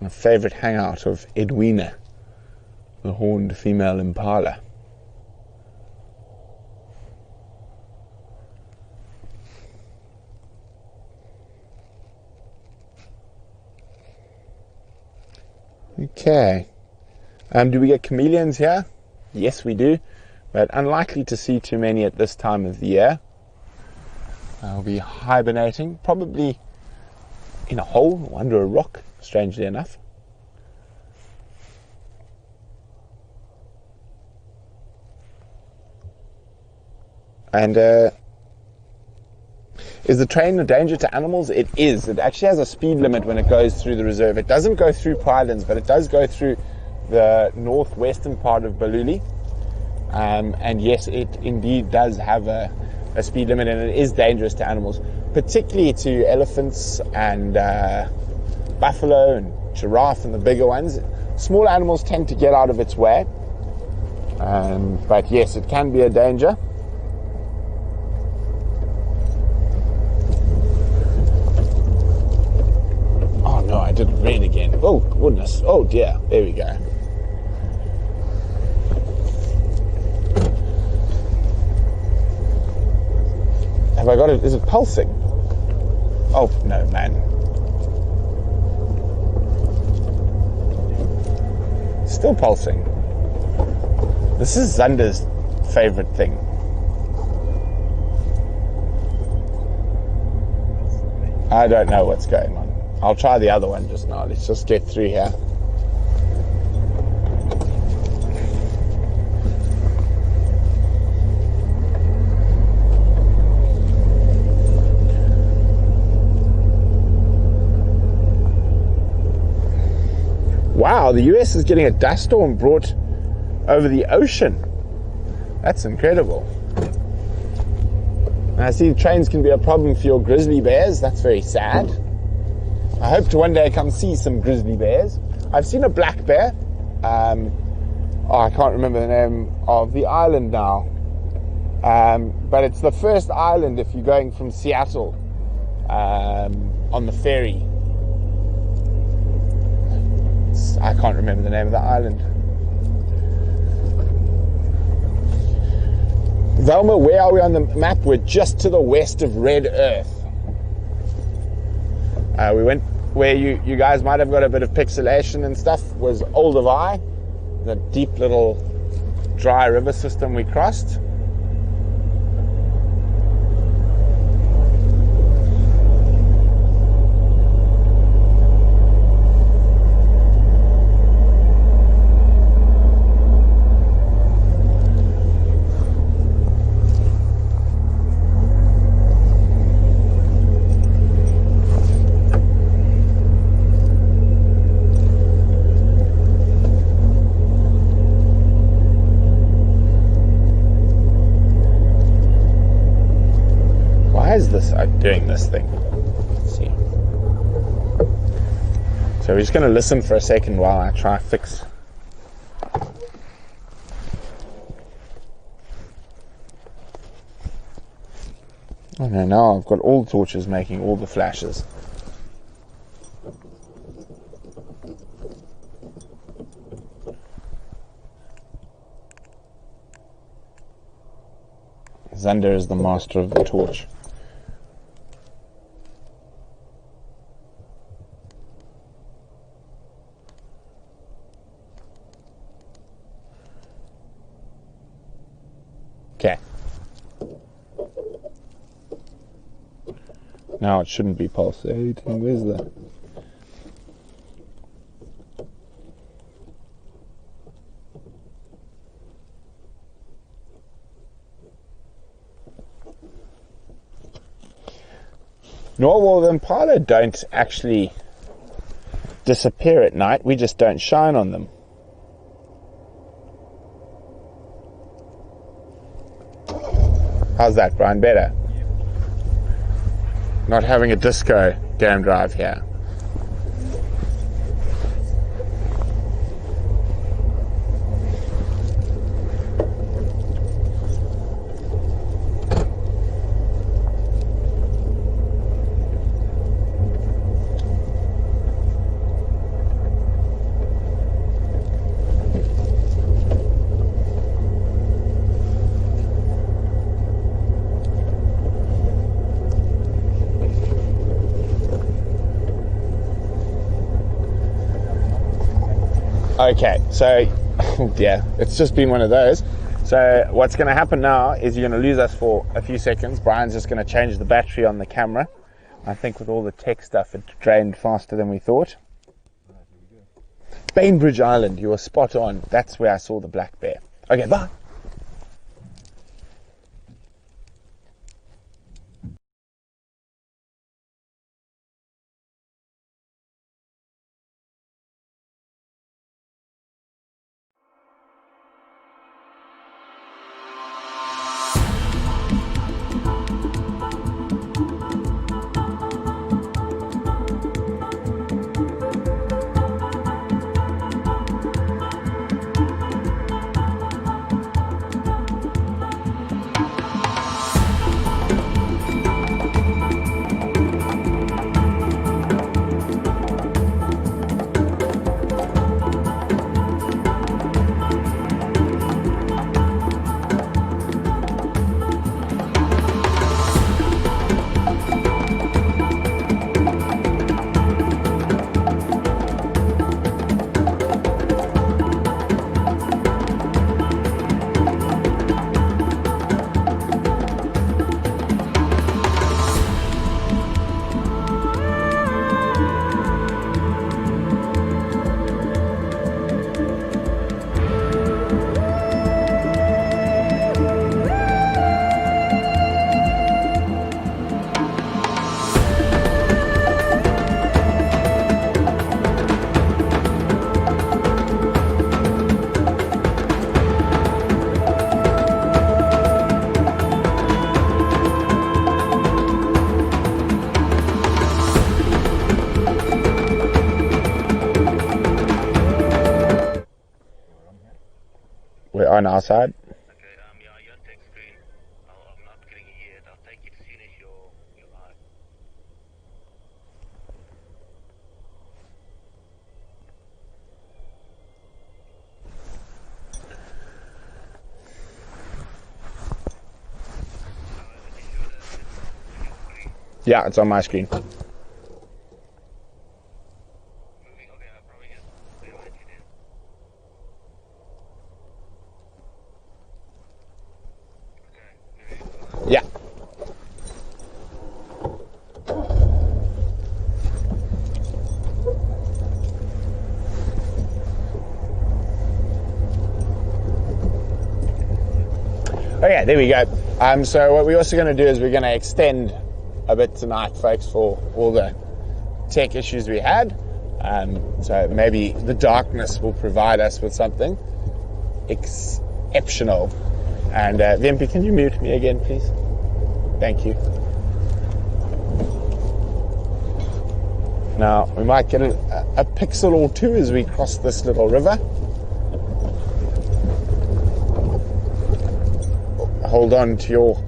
A favourite hangout of Edwina, the horned female impala. Okay. Do we get chameleons here? Yes, we do, but unlikely to see too many at this time of the year. They'll be hibernating, probably in a hole or under a rock, strangely enough. And is the train a danger to animals? It is. It actually has a speed limit when it goes through the reserve. It doesn't go through Pridelands, but it does go through the northwestern part of Balule. And yes, it indeed does have a speed limit, and it is dangerous to animals, particularly to elephants and buffalo and giraffe and the bigger ones. Small animals tend to get out of its way, but yes, it can be a danger. Oh no, I did red again. Oh goodness, oh dear, there we go. Have I got it? Is it pulsing? Oh no, man. Still pulsing. This is Zander's favorite thing. I don't know what's going on. I'll try the other one just now. Let's just get through here. Wow, the US is getting a dust storm brought over the ocean. That's incredible. And I see trains can be a problem for your grizzly bears. That's very sad. I hope to one day come see some grizzly bears. I've seen a black bear. I can't remember the name of the island now. But it's the first island if you're going from Seattle on the ferry. I can't remember the name of the island. Velma, where are we on the map? We're just to the west of Red Earth. We went where you guys might have got a bit of pixelation and stuff was Olduvai, the deep little dry river system we crossed. Why is this doing this thing? Let's see. So we're just going to listen for a second while I try to fix. Oh no, now I've got all the torches making all the flashes. Xander is the master of the torch. Okay. Now it shouldn't be pulsating. Where's the... No, well, the Impala don't actually disappear at night. We just don't shine on them. How's that, Brian? Better? Not having a disco game drive here. Okay, so, yeah, it's just been one of those. So what's going to happen now is you're going to lose us for a few seconds. Brian's just going to change the battery on the camera. I think with all the tech stuff, it drained faster than we thought. Bainbridge Island, you were spot on. That's where I saw the black bear. Okay, bye. We're on our side. Okay, yeah, your text screen. I'm not getting it yet. I'll take it as soon as you're live. Yeah, it's on my screen. Moving, okay, I probably just rewind it in. Okay, Yeah. Okay, there we go. So what we're also going to do is we're going to extend a bit tonight, folks, for all the tech issues we had. So maybe the darkness will provide us with something exceptional. And Vimpy, can you mute me again, please? Thank you. Now, we might get a pixel or two as we cross this little river. Hold on to your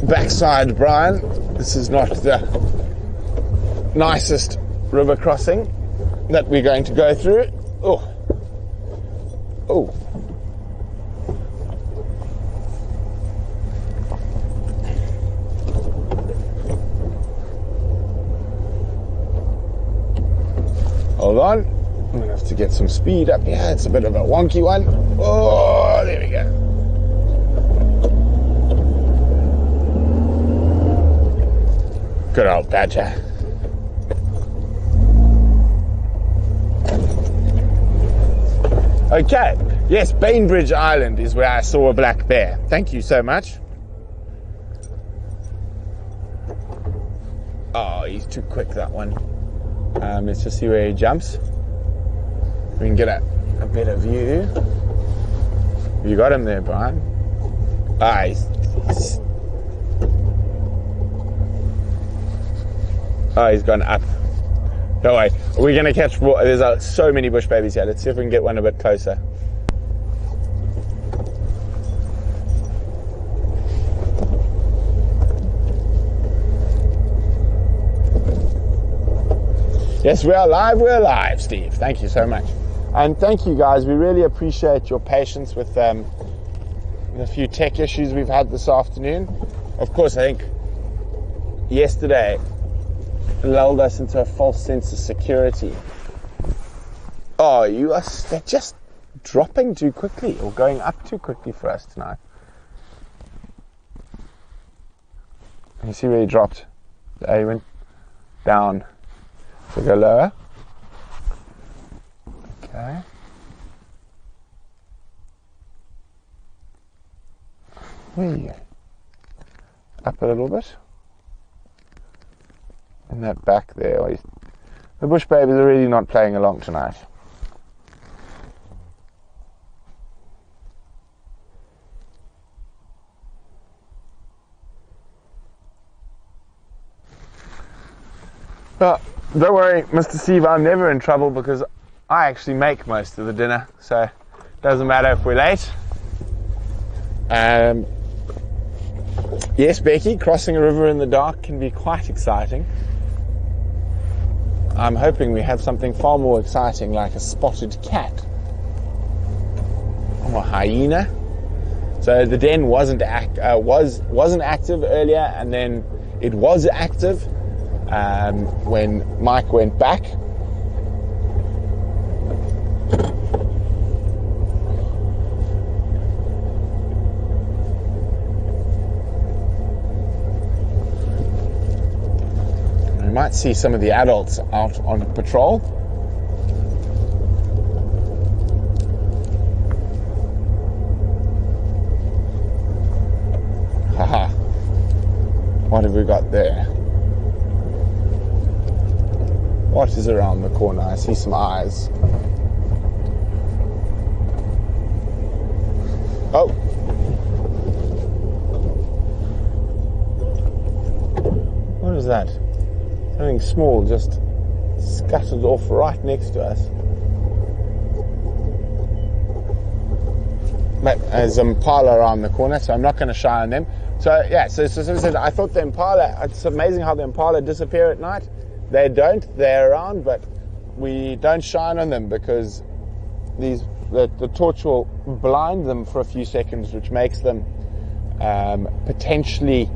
backside, Brian. This is not the nicest river crossing that we're going to go through. Oh. Oh. Hold on. I'm going to have to get some speed up here. It's a bit of a wonky one. Oh, there we go. Good old badger. Okay, yes, Bainbridge Island is where I saw a black bear. Thank you so much. Oh, he's too quick, that one. Let's just see where he jumps. We can get a better view. You got him there, Brian. Ah, he's oh, he's gone up. No way. We're going to catch... There's so many bush babies here. Let's see if we can get one a bit closer. Yes, we're live, Steve. Thank you so much. And thank you, guys. We really appreciate your patience with the few tech issues we've had this afternoon. Of course, I think yesterday lulled us into a false sense of security. Oh, they're just dropping too quickly or going up too quickly for us tonight. You see where he dropped? He went down. So go lower. Okay. Where are you? Up a little bit. And that back there. The bush babies are really not playing along tonight. Well, don't worry, Mr. Steve, I'm never in trouble because I actually make most of the dinner, so it doesn't matter if we're late. Yes, Becky, crossing a river in the dark can be quite exciting. I'm hoping we have something far more exciting like a spotted cat or a hyena. So the den wasn't active earlier, and then it was active when Mike went back. We might see some of the adults out on patrol. Haha. What have we got there? What is around the corner? I see some eyes. Oh. What is that? Something small just scattered off right next to us. But there's an impala around the corner, so I'm not going to shy on them. So yeah, so I thought the impala, it's amazing how the impala disappear at night. They don't, they're around, but we don't shine on them because the torch will blind them for a few seconds, which makes them potentially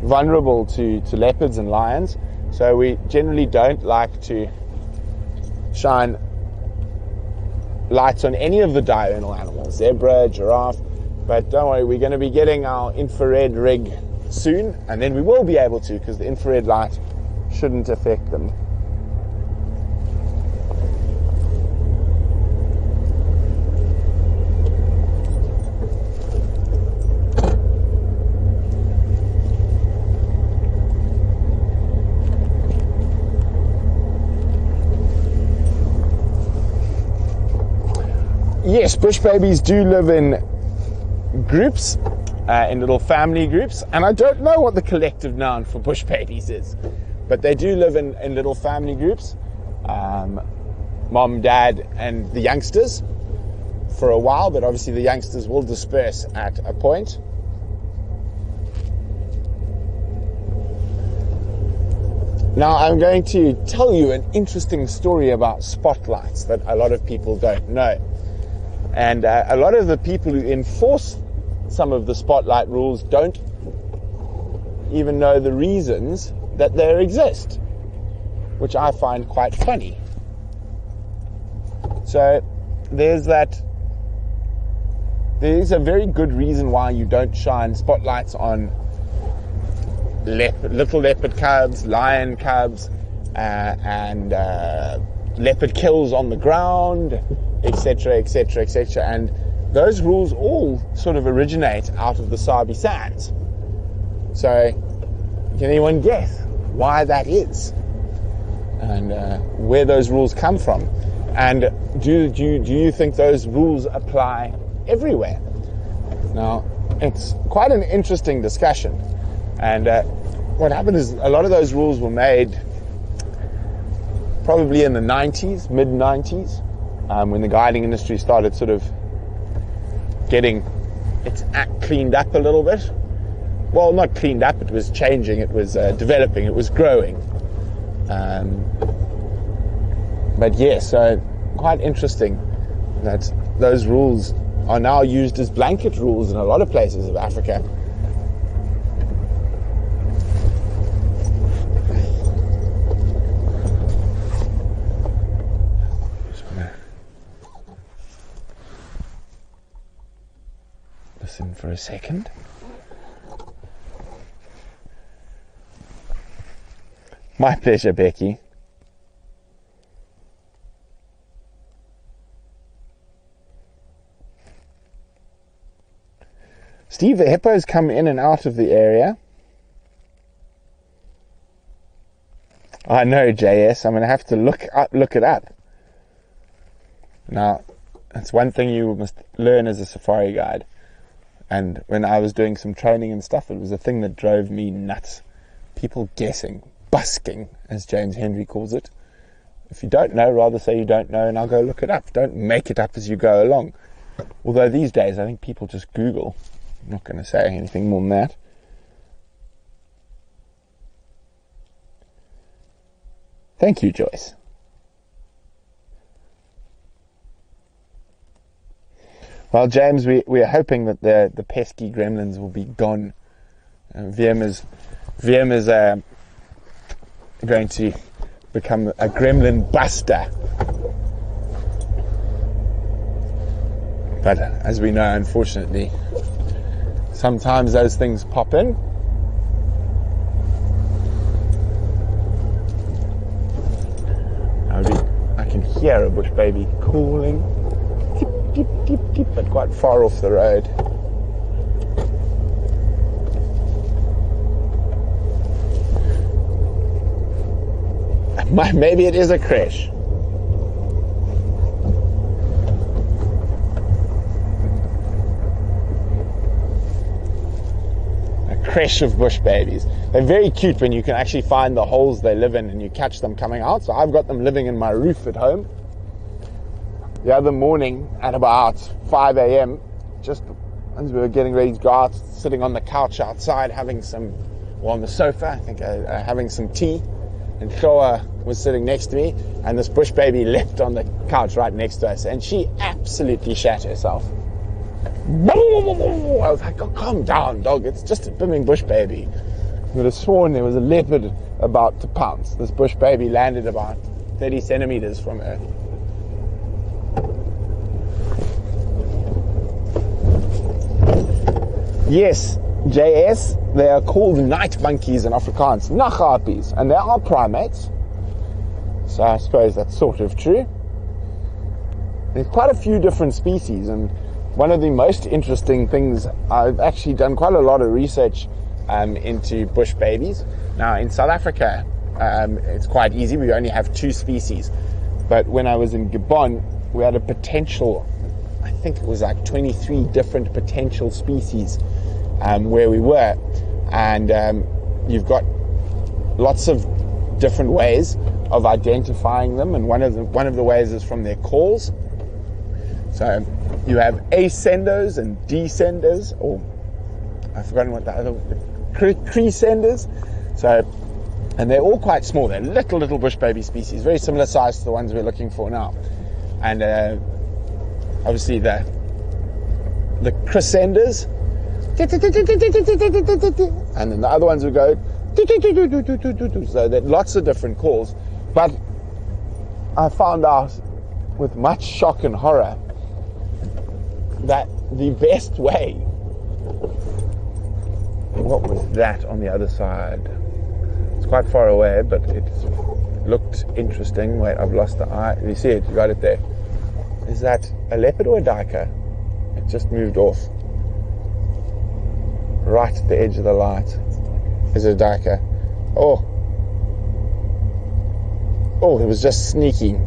vulnerable to leopards and lions. So we generally don't like to shine lights on any of the diurnal animals, zebra, giraffe. But don't worry, we're going to be getting our infrared rig soon, and then we will be able to, because the infrared light shouldn't affect them. Yes, bush babies do live in groups, in little family groups, and I don't know what the collective noun for bush babies is, but they do live in little family groups, mom, dad, and the youngsters for a while, but obviously the youngsters will disperse at a point. Now I'm going to tell you an interesting story about spotlights that a lot of people don't know. And a lot of the people who enforce some of the spotlight rules don't even know the reasons that they exist, which I find quite funny. So there's a very good reason why you don't shine spotlights on little leopard cubs, lion cubs, and leopard kills on the ground, etc., etc., etc. And those rules all sort of originate out of the Sabi Sands. So, can anyone guess why that is? And where those rules come from? And do you think those rules apply everywhere? Now, it's quite an interesting discussion. And what happened is a lot of those rules were made probably in the 90s, mid-90s, when the guiding industry started sort of getting its act cleaned up a little bit. Well, not cleaned up, it was changing, it was developing, it was growing. But yes, so quite interesting that those rules are now used as blanket rules in a lot of places of Africa. Listen for a second. My pleasure, Becky. Steve, the hippos come in and out of the area. I know, JS. I'm going to have to look it up. Now, that's one thing you must learn as a safari guide. And when I was doing some training and stuff, it was a thing that drove me nuts. People guessing, busking, as James Henry calls it. If you don't know, rather say you don't know and I'll go look it up. Don't make it up as you go along. Although these days, I think people just Google. I'm not going to say anything more than that. Thank you, Joyce. Well, James, we are hoping that the pesky gremlins will be gone. VM is going to become a gremlin buster. But as we know, unfortunately, sometimes those things pop in. I can hear a bush baby calling. Deep, deep, deep, but quite far off the road. Maybe it is a crash. A crash of bush babies. They're very cute when you can actually find the holes they live in and you catch them coming out. So I've got them living in my roof at home. The other morning at about 5 a.m., just as we were getting ready to go out, sitting on the couch outside having some, or on the sofa, I think, having some tea, and Shoa was sitting next to me, and this bush baby leapt on the couch right next to us, and she absolutely shat herself. I was like, oh, calm down, dog, it's just a bimming bush baby. would have sworn there was a leopard about to pounce. This bush baby landed about 30 centimeters from her. Yes, JS, they are called night monkeys in Afrikaans, nachtharpies, and they are primates. So I suppose that's sort of true. There's quite a few different species, and one of the most interesting things, I've actually done quite a lot of research into bush babies. Now in South Africa, it's quite easy. We only have 2 species. But when I was in Gabon, we had a potential, I think it was like 23 different potential species where we were. And you've got lots of different ways of identifying them. And one of the ways is from their calls. So you have ascenders and descenders, or I've forgotten what the other, crescenders. So, and they're all quite small. They're little bush baby species, very similar size to the ones we're looking for now. And obviously the crescenders, and then the other ones would go, so there are lots of different calls. But I found out with much shock and horror that the best way, what was that on the other side? It's quite far away, but it looked interesting. Wait, I've lost the eye. You see it? You got it there. Is that a leopard or a duiker? It just moved off. Right at the edge of the light. Is it a duiker? Oh, it was just sneaky.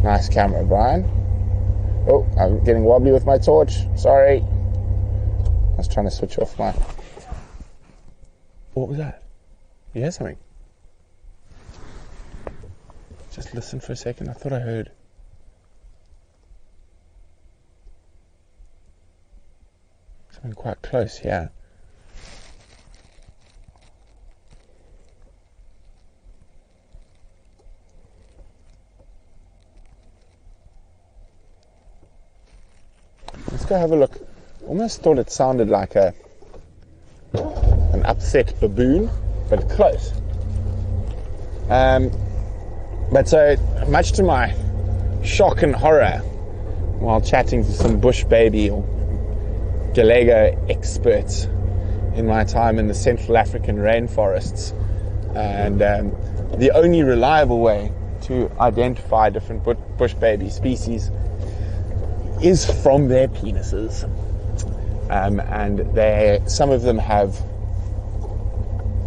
Nice camera, Brian. Oh, I'm getting wobbly with my torch. Sorry. I was trying to switch off my... What was that? You hear something? Just listen for a second. I thought I heard. Something quite close here. Let's go have a look. Almost thought it sounded like an upset baboon, but close. But so much to my shock and horror, while chatting to some bush baby or Galego experts in my time in the Central African rainforests, and the only reliable way to identify different bush baby species is from their penises, and some of them have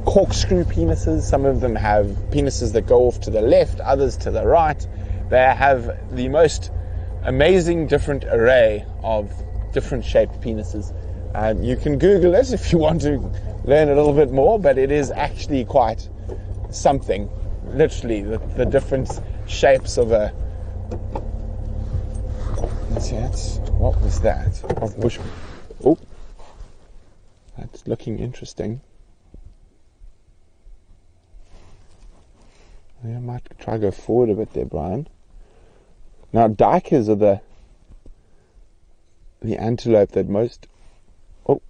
corkscrew penises, some of them have penises that go off to the left, others to the right. They have the most amazing different array of different shaped penises. You can Google it if you want to learn a little bit more, but it is actually quite something. Literally, the different shapes of a... Let's see, what was that? Of bush... Oh, that's looking interesting. I might try to go forward a bit there, Brian. Now, duikers are the antelope that most... Oh.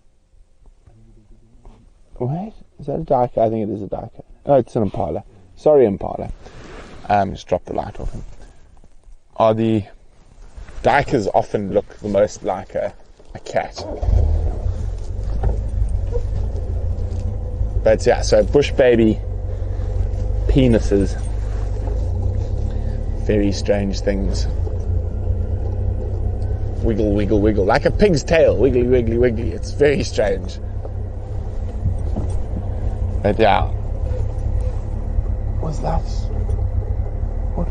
Wait, is that a duiker? I think it is a duiker. Oh, it's an impala. Sorry, impala. Just drop the light off him. The duikers often look the most like a cat. But yeah, so bush baby penises, very strange things. Wiggle, wiggle, wiggle, like a pig's tail. Wiggly, wiggly, wiggly. It's very strange. But yeah, what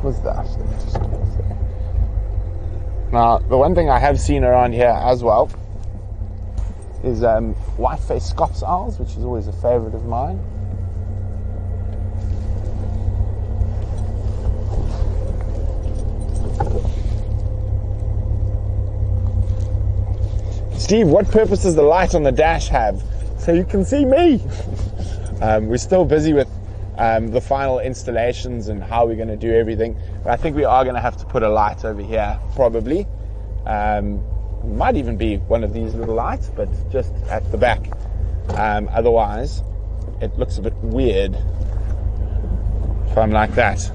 was that? Now, the one thing I have seen around here as well is white-faced Scops owls, which is always a favorite of mine. Steve, what purpose does the light on the dash have? So you can see me. We're still busy with the final installations and how we're going to do everything. But I think we are going to have to put a light over here, probably. Might even be one of these little lights, but just at the back. Otherwise, it looks a bit weird if I'm like that.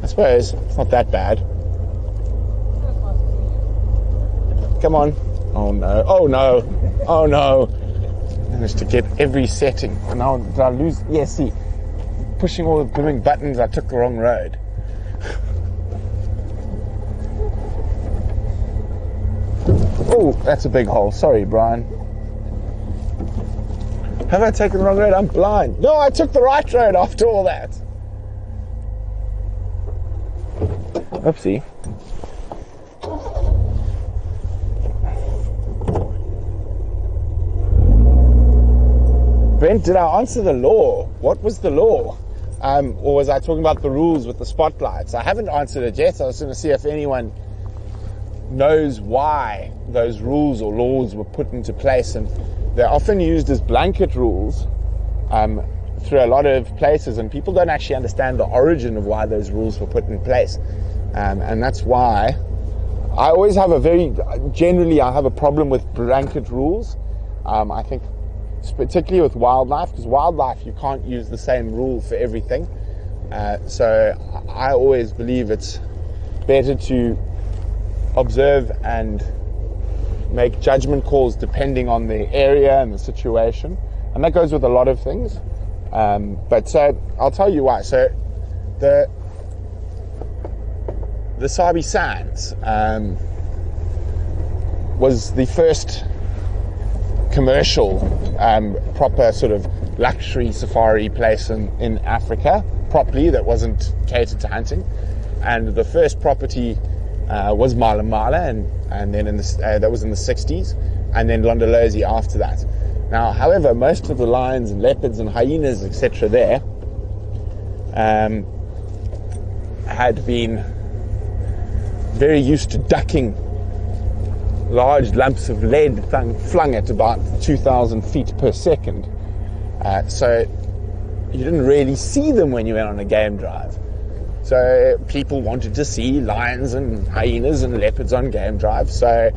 I suppose it's not that bad. Come on. Oh no, oh no, oh no. Managed to get every setting. And now did I lose? Yes, see, pushing all the blooming buttons, I took the wrong road. Oh, that's a big hole. Sorry, Brian. Have I taken the wrong road? I'm blind. No, I took the right road after all that. Oopsie. Brent, did I answer the law? What was the law? Or was I talking about the rules with the spotlights? I haven't answered it yet. I was going to see if anyone knows why those rules or laws were put into place, and they're often used as blanket rules through a lot of places, and people don't actually understand the origin of why those rules were put in place. And that's why I always have generally I have a problem with blanket rules. I think particularly with wildlife, because wildlife you can't use the same rule for everything. So I always believe it's better to observe and make judgment calls depending on the area and the situation, and that goes with a lot of things. But so I'll tell you why. So the Sabi Sands was the first commercial proper sort of luxury safari place in Africa properly that wasn't catered to hunting, and the first property was Mala Mala, and then that was in the 60s, and then Londolozi after that. Now, however, most of the lions and leopards and hyenas, etc., there had been very used to ducking large lumps of lead flung at about 2,000 feet per second. So you didn't really see them when you went on a game drive. So people wanted to see lions and hyenas and leopards on game drive. So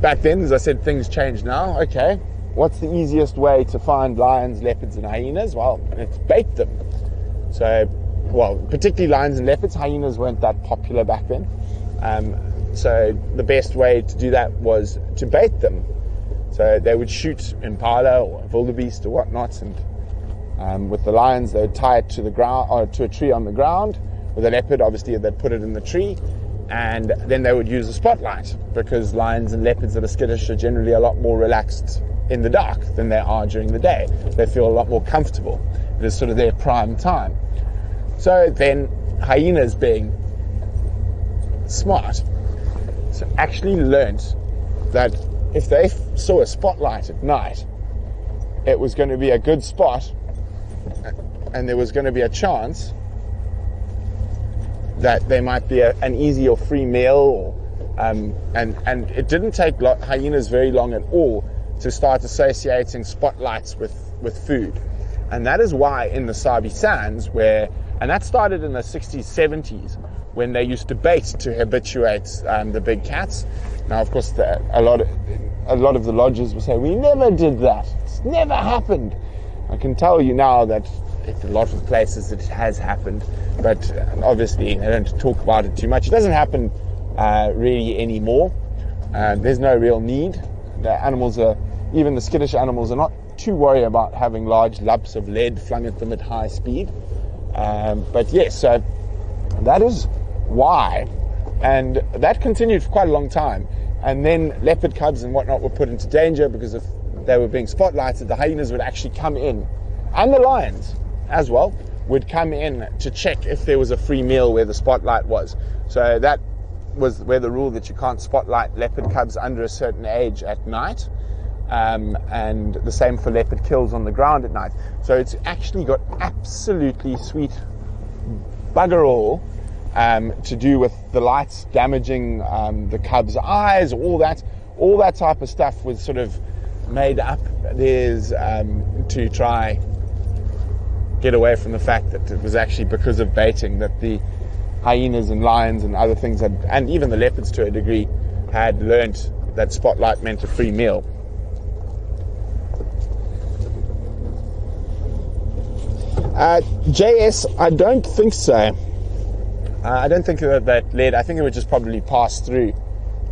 back then, as I said, things changed now. Okay, what's the easiest way to find lions, leopards and hyenas? Well, let's bait them. So, well, particularly lions and leopards. Hyenas weren't that popular back then. So the best way to do that was to bait them. So they would shoot impala or wildebeest or whatnot, and with the lions they would tie it to the ground or to a tree on the ground. With a leopard, obviously, they'd put it in the tree, and then they would use a spotlight, because lions and leopards that are skittish are generally a lot more relaxed in the dark than they are during the day. They feel a lot more comfortable. It is sort of their prime time. So then hyenas, being smart, so actually learnt that if they saw a spotlight at night, it was going to be a good spot, and there was going to be a chance that there might be an easy or free meal, and it didn't take hyenas very long at all to start associating spotlights with food. And that is why in the Sabi Sands, and that started in the 60s, 70s, when they used to bait to habituate the big cats. Now, of course, a lot of the lodges will say, we never did that. It's never happened. I can tell you now that in a lot of places it has happened, but obviously they don't talk about it too much. It doesn't happen really anymore. There's no real need. The animals even the skittish animals are not too worried about having large lumps of lead flung at them at high speed. But yes, so that is why, and that continued for quite a long time. And then leopard cubs and whatnot were put into danger because if they were being spotlighted, the hyenas would actually come in, and the lions as well would come in to check if there was a free meal where the spotlight was. So that was where the rule that you can't spotlight leopard cubs under a certain age at night, and the same for leopard kills on the ground at night. So it's actually got absolutely sweet bugger all to do with the lights damaging the cub's eyes. All that type of stuff was sort of made up. There's to try get away from the fact that it was actually because of baiting that the hyenas and lions and other things and even the leopards to a degree had learnt that spotlight meant a free meal. JS, I don't think so. I don't think that led. I think it would just probably pass through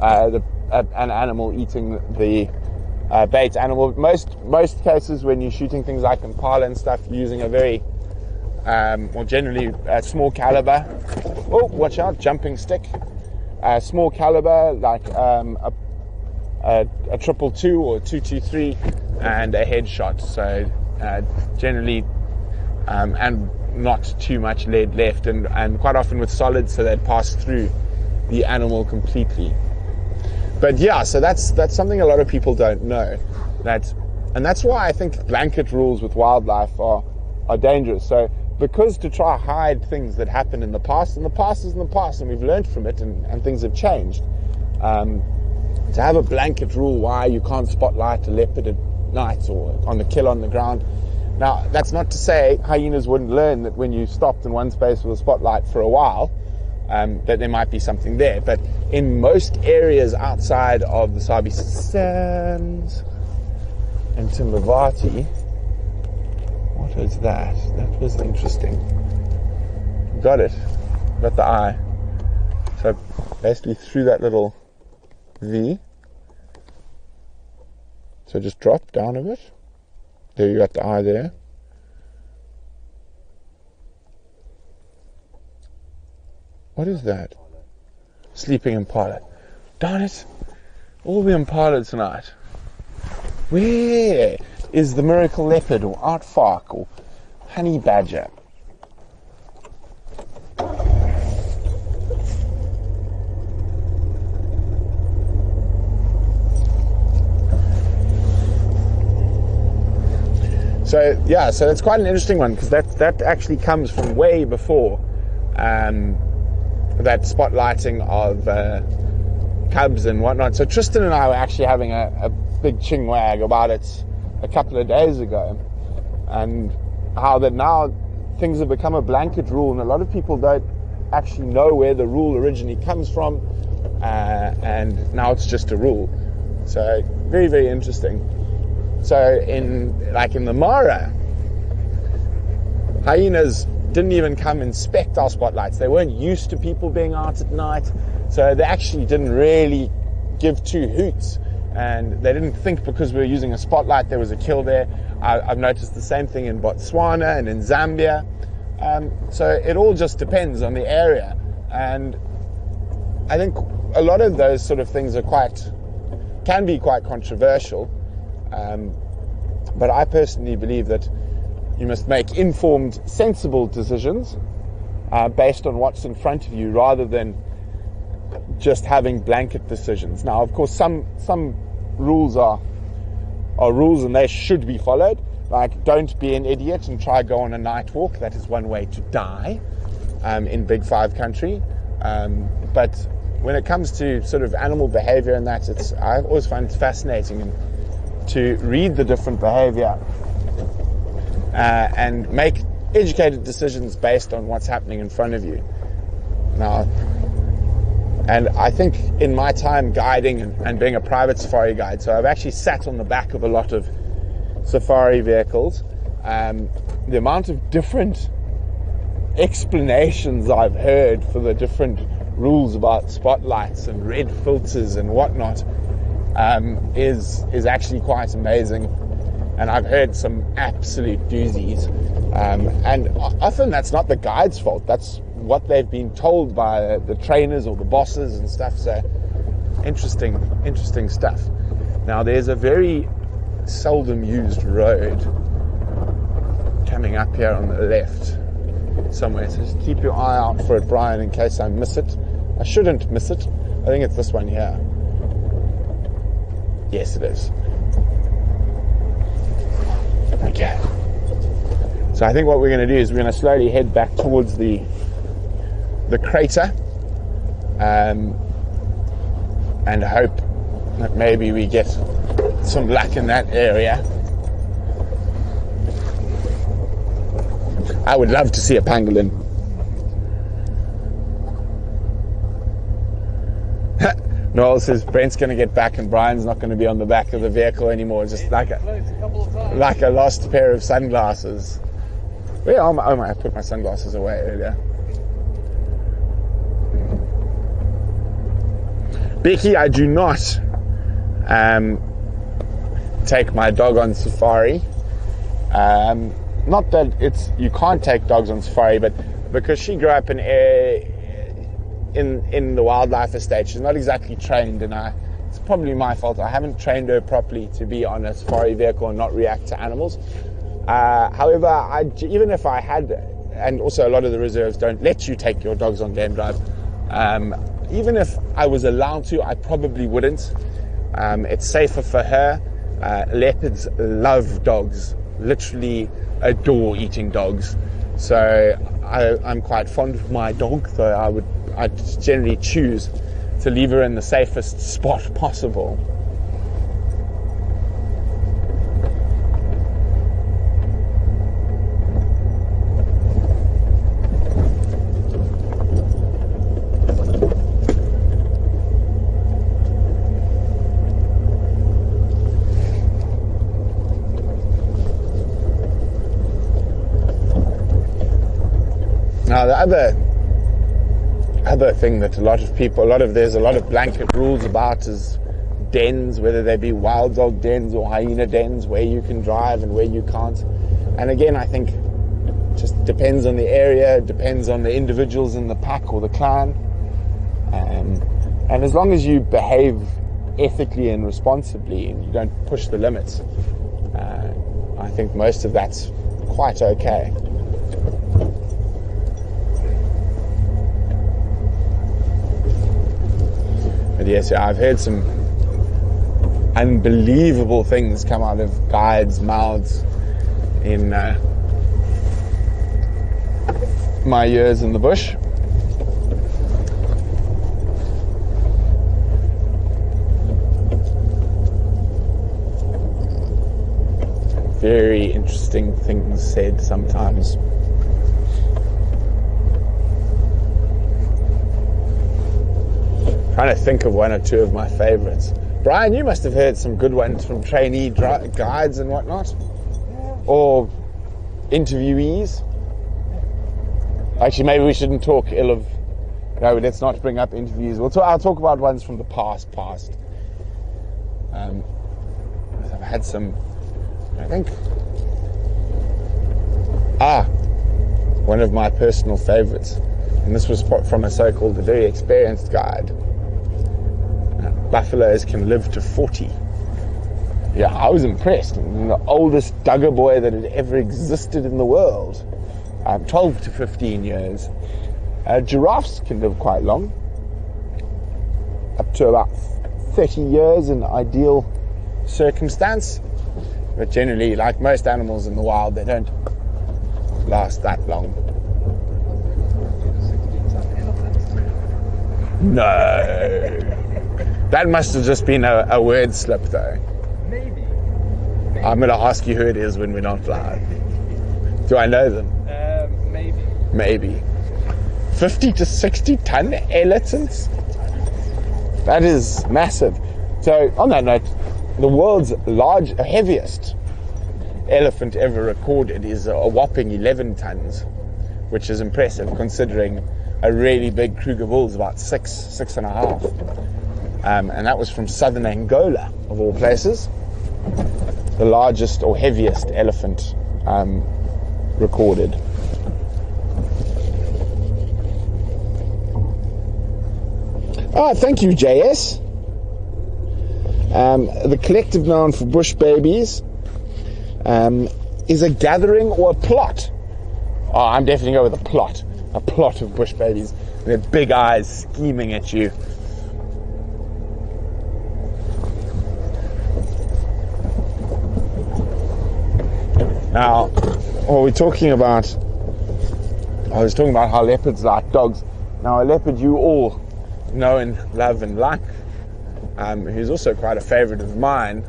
an animal eating the bait animal. Most cases when you're shooting things like impala and stuff, you're using a very, or generally a small caliber. Oh, watch out, jumping stick. Small caliber like a 222 or 223 and a headshot. So generally, and not too much lead left, and quite often with solids, so they'd pass through the animal completely. But yeah, so that's something a lot of people don't know. And that's why I think blanket rules with wildlife are dangerous. So because to try to hide things that happened in the past, and the past is in the past, and we've learned from it, and things have changed. To have a blanket rule why you can't spotlight a leopard at night or on the kill on the ground. Now, that's not to say hyenas wouldn't learn that when you stopped in one space with a spotlight for a while, that there might be something there. But in most areas outside of the Sabi Sands and Timbavati, what is that? That was interesting. Got it. Got the eye. So basically through that little V. So just drop down a bit. There, you got the eye there. What is that? Sleeping impala. Darn it. All the impala tonight. Where is the miracle leopard or aardvark or honey badger? So yeah, so it's quite an interesting one, because that actually comes from way before that spotlighting of cubs and whatnot. So Tristan and I were actually having a big chingwag about it a couple of days ago, and how that now things have become a blanket rule, and a lot of people don't actually know where the rule originally comes from, and now it's just a rule. So very, very interesting. So in the Mara, hyenas didn't even come inspect our spotlights. They weren't used to people being out at night, so they actually didn't really give two hoots, and they didn't think because we were using a spotlight there was a kill there. I've noticed the same thing in Botswana and in Zambia. So it all just depends on the area, and I think a lot of those sort of things can be quite controversial. But I personally believe that you must make informed, sensible decisions based on what's in front of you, rather than just having blanket decisions. Now, of course, some rules are rules, and they should be followed. Like, don't be an idiot and try go on a night walk. That is one way to die in Big Five country. But when it comes to sort of animal behavior and that, I always find it fascinating to read the different behavior and make educated decisions based on what's happening in front of you. Now, and I think in my time guiding and being a private safari guide, so I've actually sat on the back of a lot of safari vehicles, the amount of different explanations I've heard for the different rules about spotlights and red filters and whatnot is actually quite amazing. And I've heard some absolute doozies, and often that's not the guide's fault. That's what they've been told by the trainers or the bosses and stuff. So interesting stuff. Now, there's a very seldom used road coming up here on the left somewhere, so just keep your eye out for it, Brian, in case I miss it. I shouldn't miss it. I think it's this one here. Yes, it is. Okay. So I think what we're going to do is we're going to slowly head back towards the crater, and hope that maybe we get some luck in that area. I would love to see a pangolin. Noel says Brent's going to get back and Brian's not going to be on the back of the vehicle anymore, just like a lost pair of sunglasses. Yeah, I put my sunglasses away earlier. Becky, I do not take my dog on safari. Not that you can't take dogs on safari, but because she grew up in the wildlife estate, she's not exactly trained, and it's probably my fault. I haven't trained her properly to be on a safari vehicle and not react to animals. However, even if I had, and also a lot of the reserves don't let you take your dogs on game drive, even if I was allowed to, I probably wouldn't. It's safer for her. Leopards love dogs, literally adore eating dogs. So I'm quite fond of my dog, so I'd generally choose to leave her in the safest spot possible. Now the other thing that there's a lot of blanket rules about is dens, whether they be wild dog dens or hyena dens, where you can drive and where you can't. And again, I think it just depends on the area, depends on the individuals in the pack or the clan. And as long as you behave ethically and responsibly and you don't push the limits, I think most of that's quite okay. But yes, I've heard some unbelievable things come out of guides' mouths in my years in the bush. Very interesting things said sometimes. Trying to think of one or two of my favorites. Brian, you must have heard some good ones from trainee guides and whatnot, or interviewees. Actually, maybe we shouldn't talk ill of. No, let's not bring up interviews. I'll talk about ones from the past. I've had some. I think. One of my personal favorites, and this was from a so-called a very experienced guide. Buffaloes can live to 40. Yeah, I was impressed. The oldest dugger boy that had ever existed in the world. 12 to 15 years. Giraffes can live quite long. Up to about 30 years in ideal circumstance. But generally, like most animals in the wild, they don't last that long. No. That must have just been a word slip, though. Maybe. I'm going to ask you who it is when we're not live. Do I know them? Maybe. 50 to 60 ton elephants? That is massive. So, on that note, the world's heaviest elephant ever recorded is a whopping 11 tons, which is impressive considering a really big Kruger bull is about 6.5. And that was from southern Angola, of all places. The largest or heaviest elephant recorded. Thank you, JS. The collective noun for bush babies is a gathering or a plot. I'm definitely going with a plot. A plot of bush babies. Their big eyes scheming at you. Now, I was talking about how leopards like dogs. Now, a leopard you all know and love and like, who's also quite a favorite of mine,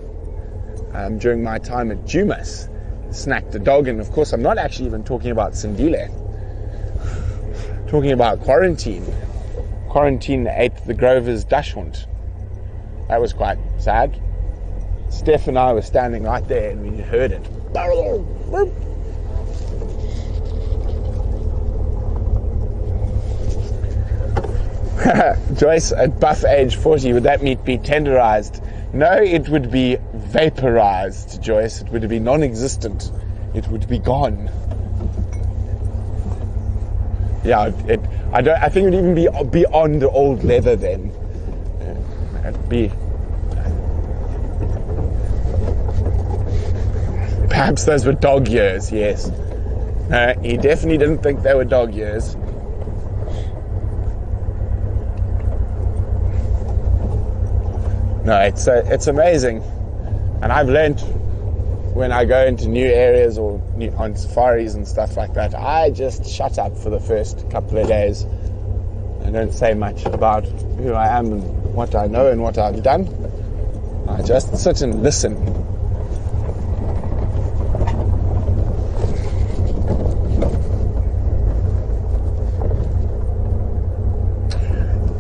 during my time at Dumas, snacked a dog. And of course, I'm not actually even talking about Sindile. Talking about Quarantine. Quarantine ate the Grover's dachshund. That was quite sad. Steph and I were standing right there and we heard it. Joyce, at buff age 40, would that meat be tenderized? No, it would be vaporized, Joyce. It would be non-existent. It would be gone. Yeah, I think it would even be beyond old leather then. It'd be... Perhaps those were dog years, yes. No, he definitely didn't think they were dog years. No, it's amazing. And I've learned when I go into new areas or on safaris and stuff like that, I just shut up for the first couple of days. I don't say much about who I am and what I know and what I've done. I just sit and listen.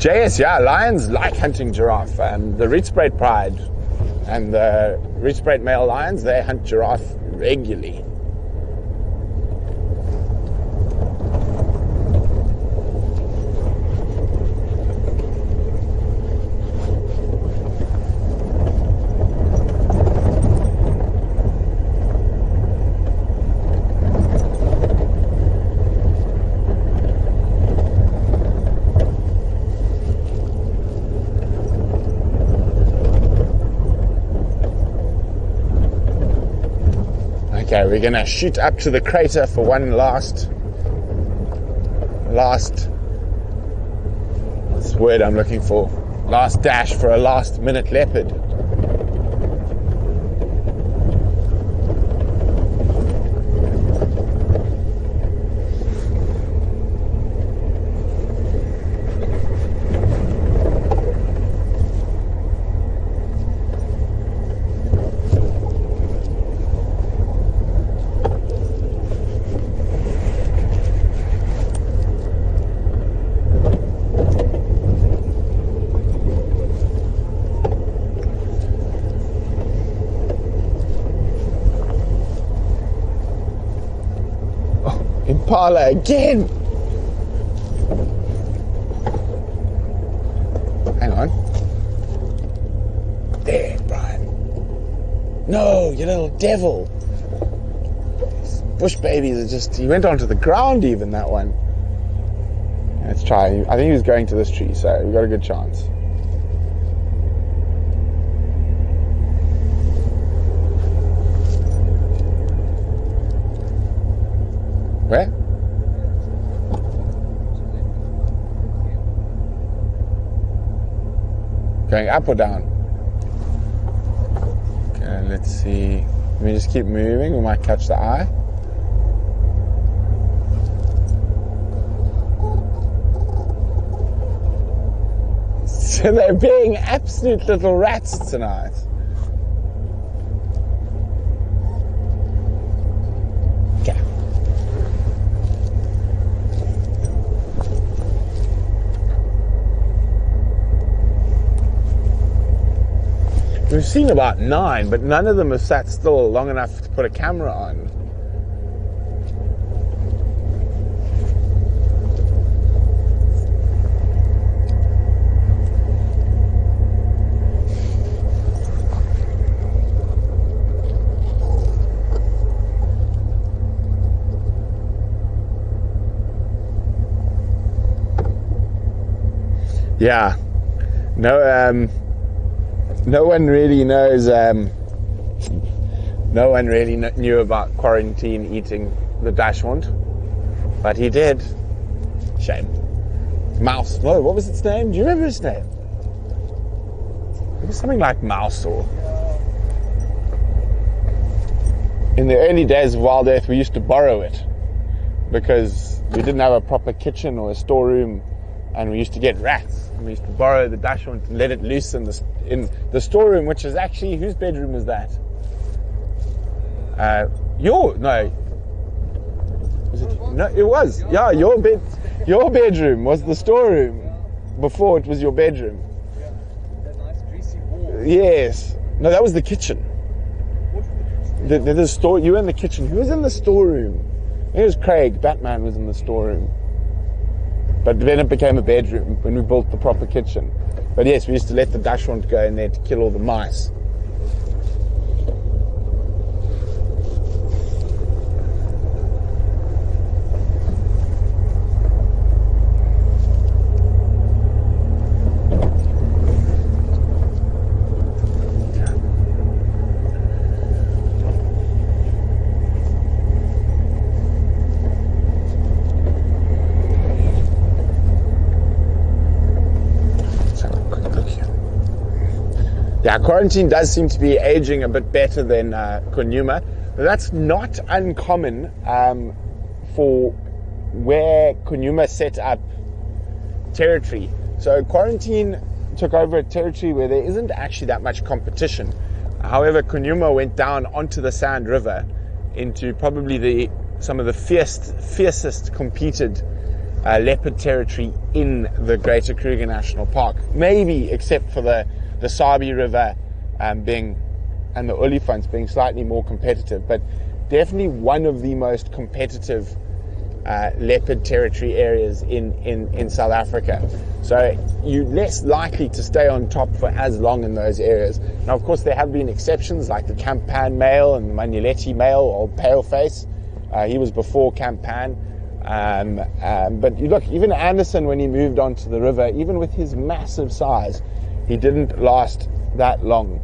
JS, yeah, lions like hunting giraffe. The Rietspruit Pride and the Rietspruit male lions, they hunt giraffe regularly. Okay, we're gonna shoot up to the crater for one last, what's the word I'm looking for? Last dash for a last minute leopard. Impala again. Hang on. There, Brian. No, you little devil. These bush babies are just... He went onto the ground even, that one. Let's try. I think he was going to this tree, so we've got a good chance. Where? Going up or down? Okay, let's see. Let me just keep moving. We might catch the eye. So they're being absolute little rats tonight. We've seen about 9, but none of them have sat still long enough to put a camera on. Yeah. No one really knows, no one really knew about quarantine eating the dashhound, but he did. Shame. Mouse. No, what was its name? Do you remember its name? It was something like Mouse or... In the early days of Wild Earth, we used to borrow it because we didn't have a proper kitchen or a storeroom, and we used to get rats. And we used to borrow the dashhound and let it loose in the storeroom, which is actually, whose bedroom is that? No. Was it? No, it was. Yeah, your bedroom was the storeroom before it was your bedroom. Yeah, that nice greasy wall. Yes. No, that was the kitchen. The store. You were in the kitchen. Who was in the storeroom? It was Craig. Batman was in the storeroom. But then it became a bedroom when we built the proper kitchen. But yes, we used to let the dachshund go in there to kill all the mice. Yeah, quarantine does seem to be aging a bit better than Kunyuma, but that's not uncommon for where Kunyuma set up territory. So quarantine took over a territory where there isn't actually that much competition. However, Kunyuma went down onto the Sand River into probably some of the fiercest competed leopard territory in the Greater Kruger National Park, maybe except for the Sabi River and the Olifants being slightly more competitive, but definitely one of the most competitive leopard territory areas in South Africa. So you're less likely to stay on top for as long in those areas. Now, of course, there have been exceptions like the Campan male and the Manuleti male, or Paleface. He was before Campan. But you look, even Anderson, when he moved onto the river, even with his massive size, he didn't last that long.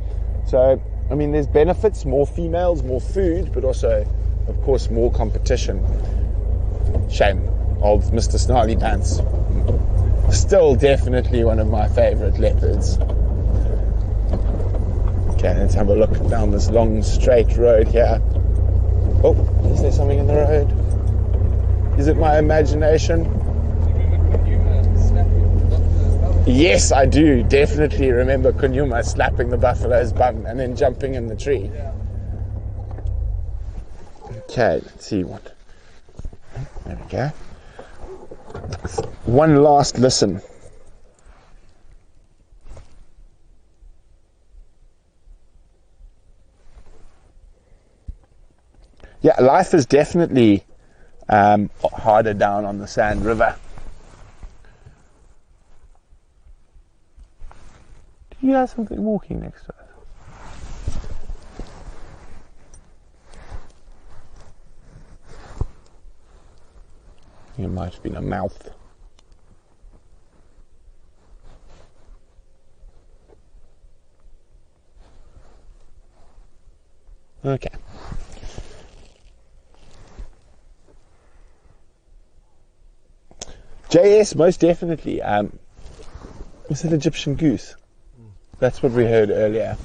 So, I mean, there's benefits, more females, more food, but also, of course, more competition. Shame, old Mr. Snarly Pants. Still definitely one of my favorite leopards. Okay, let's have a look down this long, straight road here. Oh, is there something in the road? Is it my imagination? Yes, I do definitely remember Kunyuma slapping the buffalo's bum and then jumping in the tree. Yeah. Okay, let's see what. There we go. One last listen. Yeah, life is definitely harder down on the Sand River. Do you have something walking next to us? It might have been a mouth. Okay. JS, most definitely. Was it Egyptian goose? That's what we heard earlier.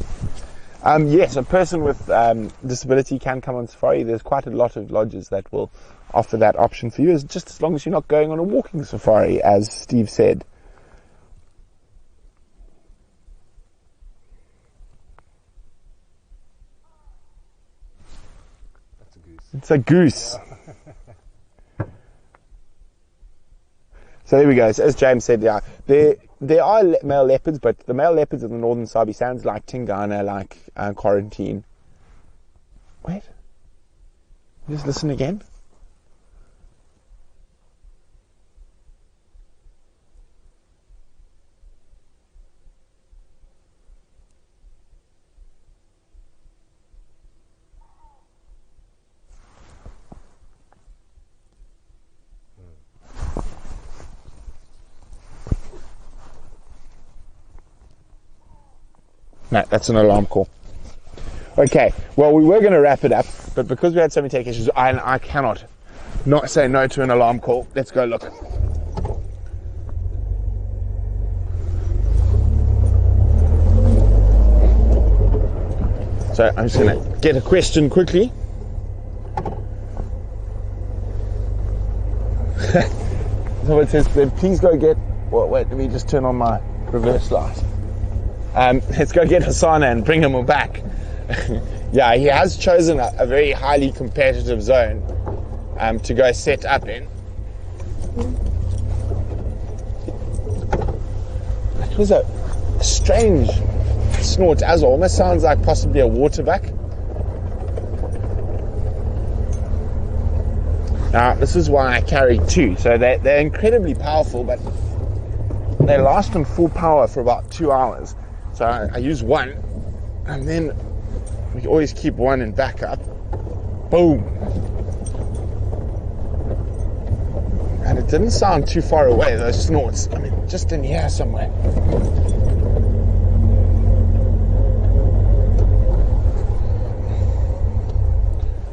Yes, a person with disability can come on safari. There's quite a lot of lodges that will offer that option for you, just as long as you're not going on a walking safari, as Steve said. That's a goose. It's a goose. So there we go. So as James said, yeah, there are male leopards, but the male leopards in the northern Sabi Sands, like Tingana, like Quarantine. Wait. Just listen again. No, that's an alarm call. Okay, well, we were going to wrap it up, but because we had so many tech issues, I cannot not say no to an alarm call. Let's go look. So I'm just going to get a question quickly. So it says, please go get, well, wait, let me just turn on my reverse light. Let's go get Hasana and bring him back. Yeah, he has chosen a very highly competitive zone to go set up in. It was a strange snort as well. Almost sounds like possibly a waterbuck. Now, this is why I carry two. So they're incredibly powerful, but they last on full power for about 2 hours. So I use one, and then we always keep one in backup. Boom. And it didn't sound too far away, those snorts. I mean, just in here somewhere.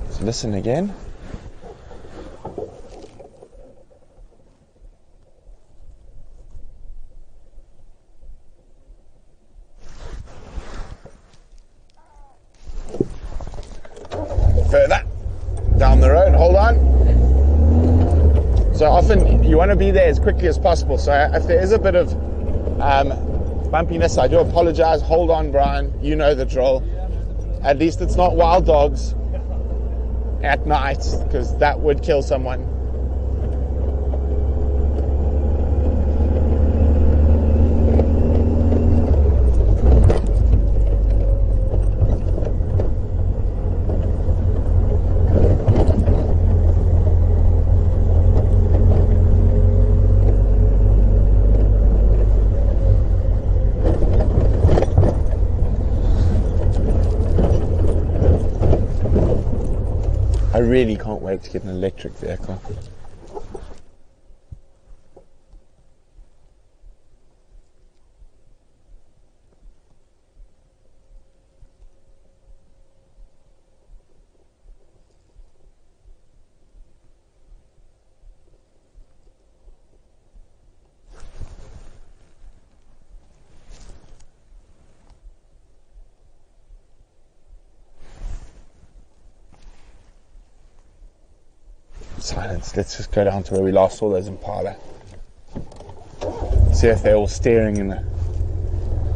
So listen again. Further down the road, hold on. So often you want to be there as quickly as possible. So if there is a bit of bumpiness, I do apologize. Hold on, Brian. You know the drill. At least it's not wild dogs at night, because that would kill someone. I really can't wait to get an electric vehicle. Silence. Let's just go down to where we last saw those impala. See if they're all staring in the...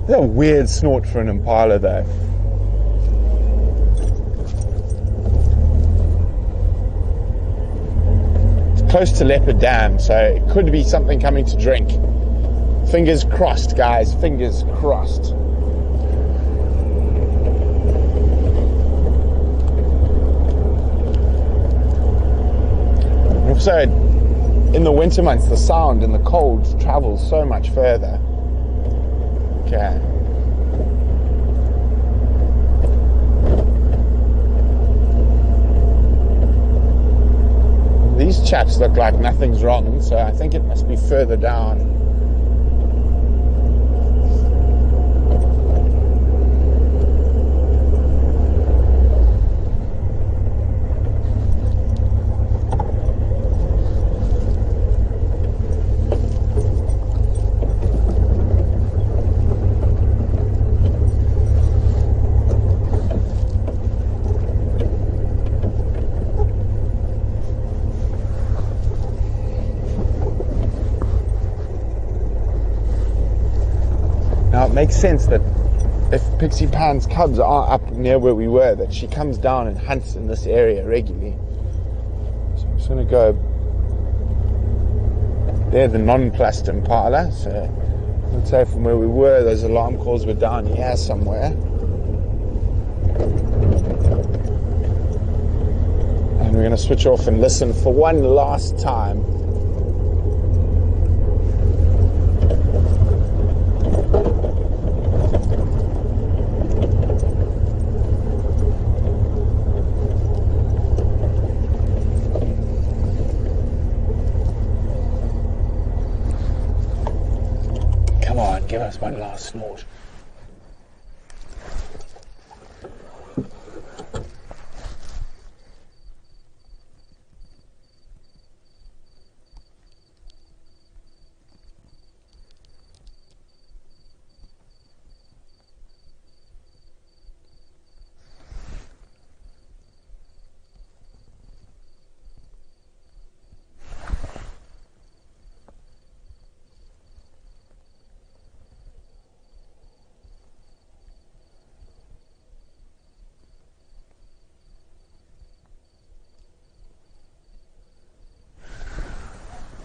They're a weird snort for an impala though. It's close to Leopard Dam, so it could be something coming to drink. Fingers crossed, guys. Fingers crossed. So in the winter months, the sound in the cold travels so much further. Okay. These chaps look like nothing's wrong, so I think it must be further down. Now it makes sense that if Pixie Pan's cubs are up near where we were, that she comes down and hunts in this area regularly. So I'm just going to go... They're the non-plussed impala, so let's say from where we were, those alarm calls were down here somewhere. And we're going to switch off and listen for one last time. Give us one last snort.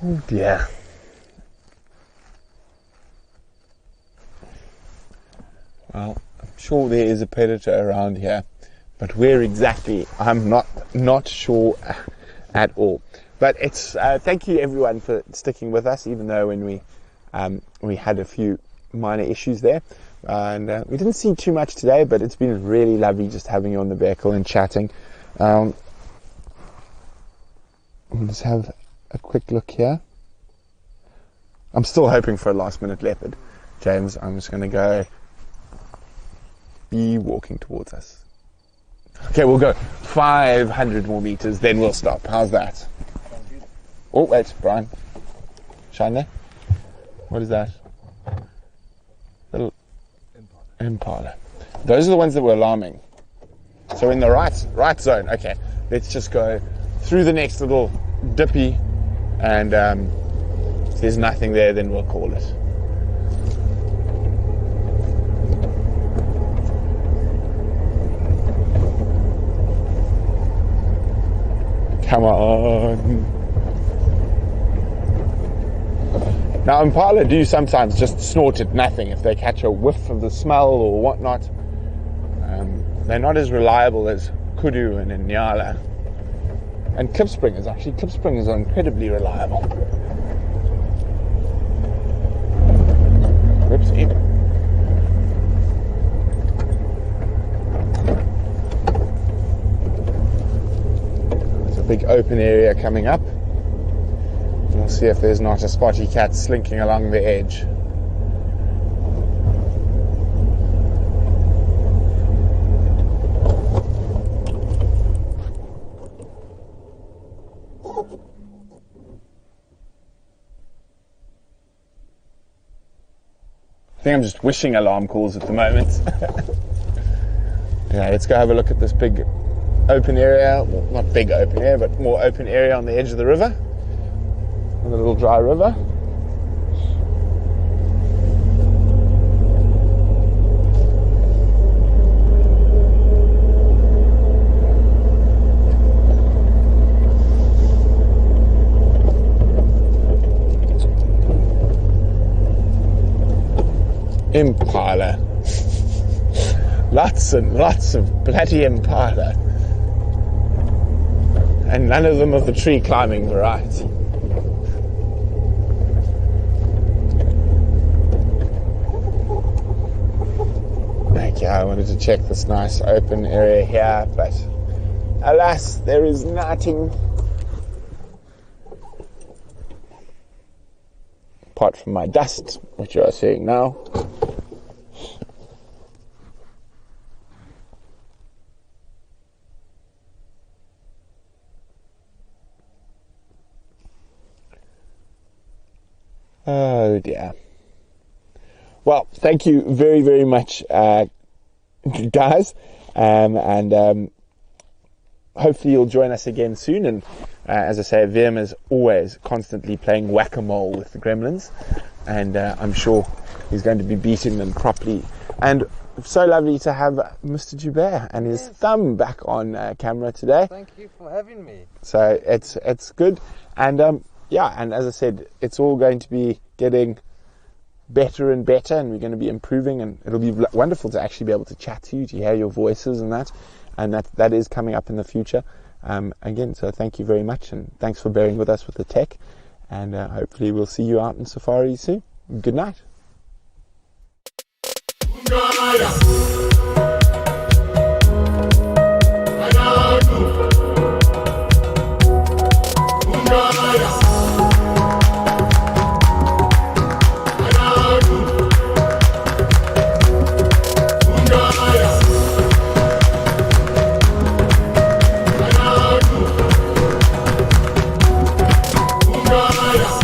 Oh dear. Well, I'm sure there is a predator around here, but where exactly, I'm not sure at all. But it's thank you everyone for sticking with us, even though when we had a few minor issues there, and we didn't see too much today, but it's been really lovely just having you on the vehicle and chatting. We'll just have a quick look here. I'm still hoping for a last minute leopard, James. I'm just going to go be walking towards us. Okay, we'll go 500 more meters, then we'll stop. How's that? Oh, wait, Brian. Shine there. What is that? Little Impala. Those are the ones that were alarming. So in the right zone. Okay, let's just go through the next little dippy, and if there's nothing there, then we'll call it. Come on. Now, impala do sometimes just snort at nothing if they catch a whiff of the smell or whatnot. They're not as reliable as kudu and inyala. And klipspringers, actually. Klipspringers are incredibly reliable. Whoopsie. There's a big open area coming up. We'll see if there's not a spotty cat slinking along the edge. I think I'm just wishing alarm calls at the moment. Yeah, let's go have a look at this big open area. Well, not big open area, but more open area on the edge of the river. On the little dry river. Impala. Lots and lots of bloody impala. And none of them of the tree climbing variety. Okay, I wanted to check this nice open area here, but alas, there is nothing. Apart from my dust, which you are seeing now. Oh dear. Well, thank you very, very much, guys, and hopefully you'll join us again soon. And as I say, Veerm is always constantly playing whack-a-mole with the gremlins, and I'm sure he's going to be beating them properly. And so lovely to have Mr. Joubert and his thumb back on camera today. Thank you for having me. So it's good, and yeah, and as I said, it's all going to be getting better and better, and we're going to be improving, and it'll be wonderful to actually be able to chat to you, to hear your voices and that is coming up in the future. Again, so thank you very much, and thanks for bearing with us with the tech, and hopefully we'll see you out in safari soon. Good night. Yeah.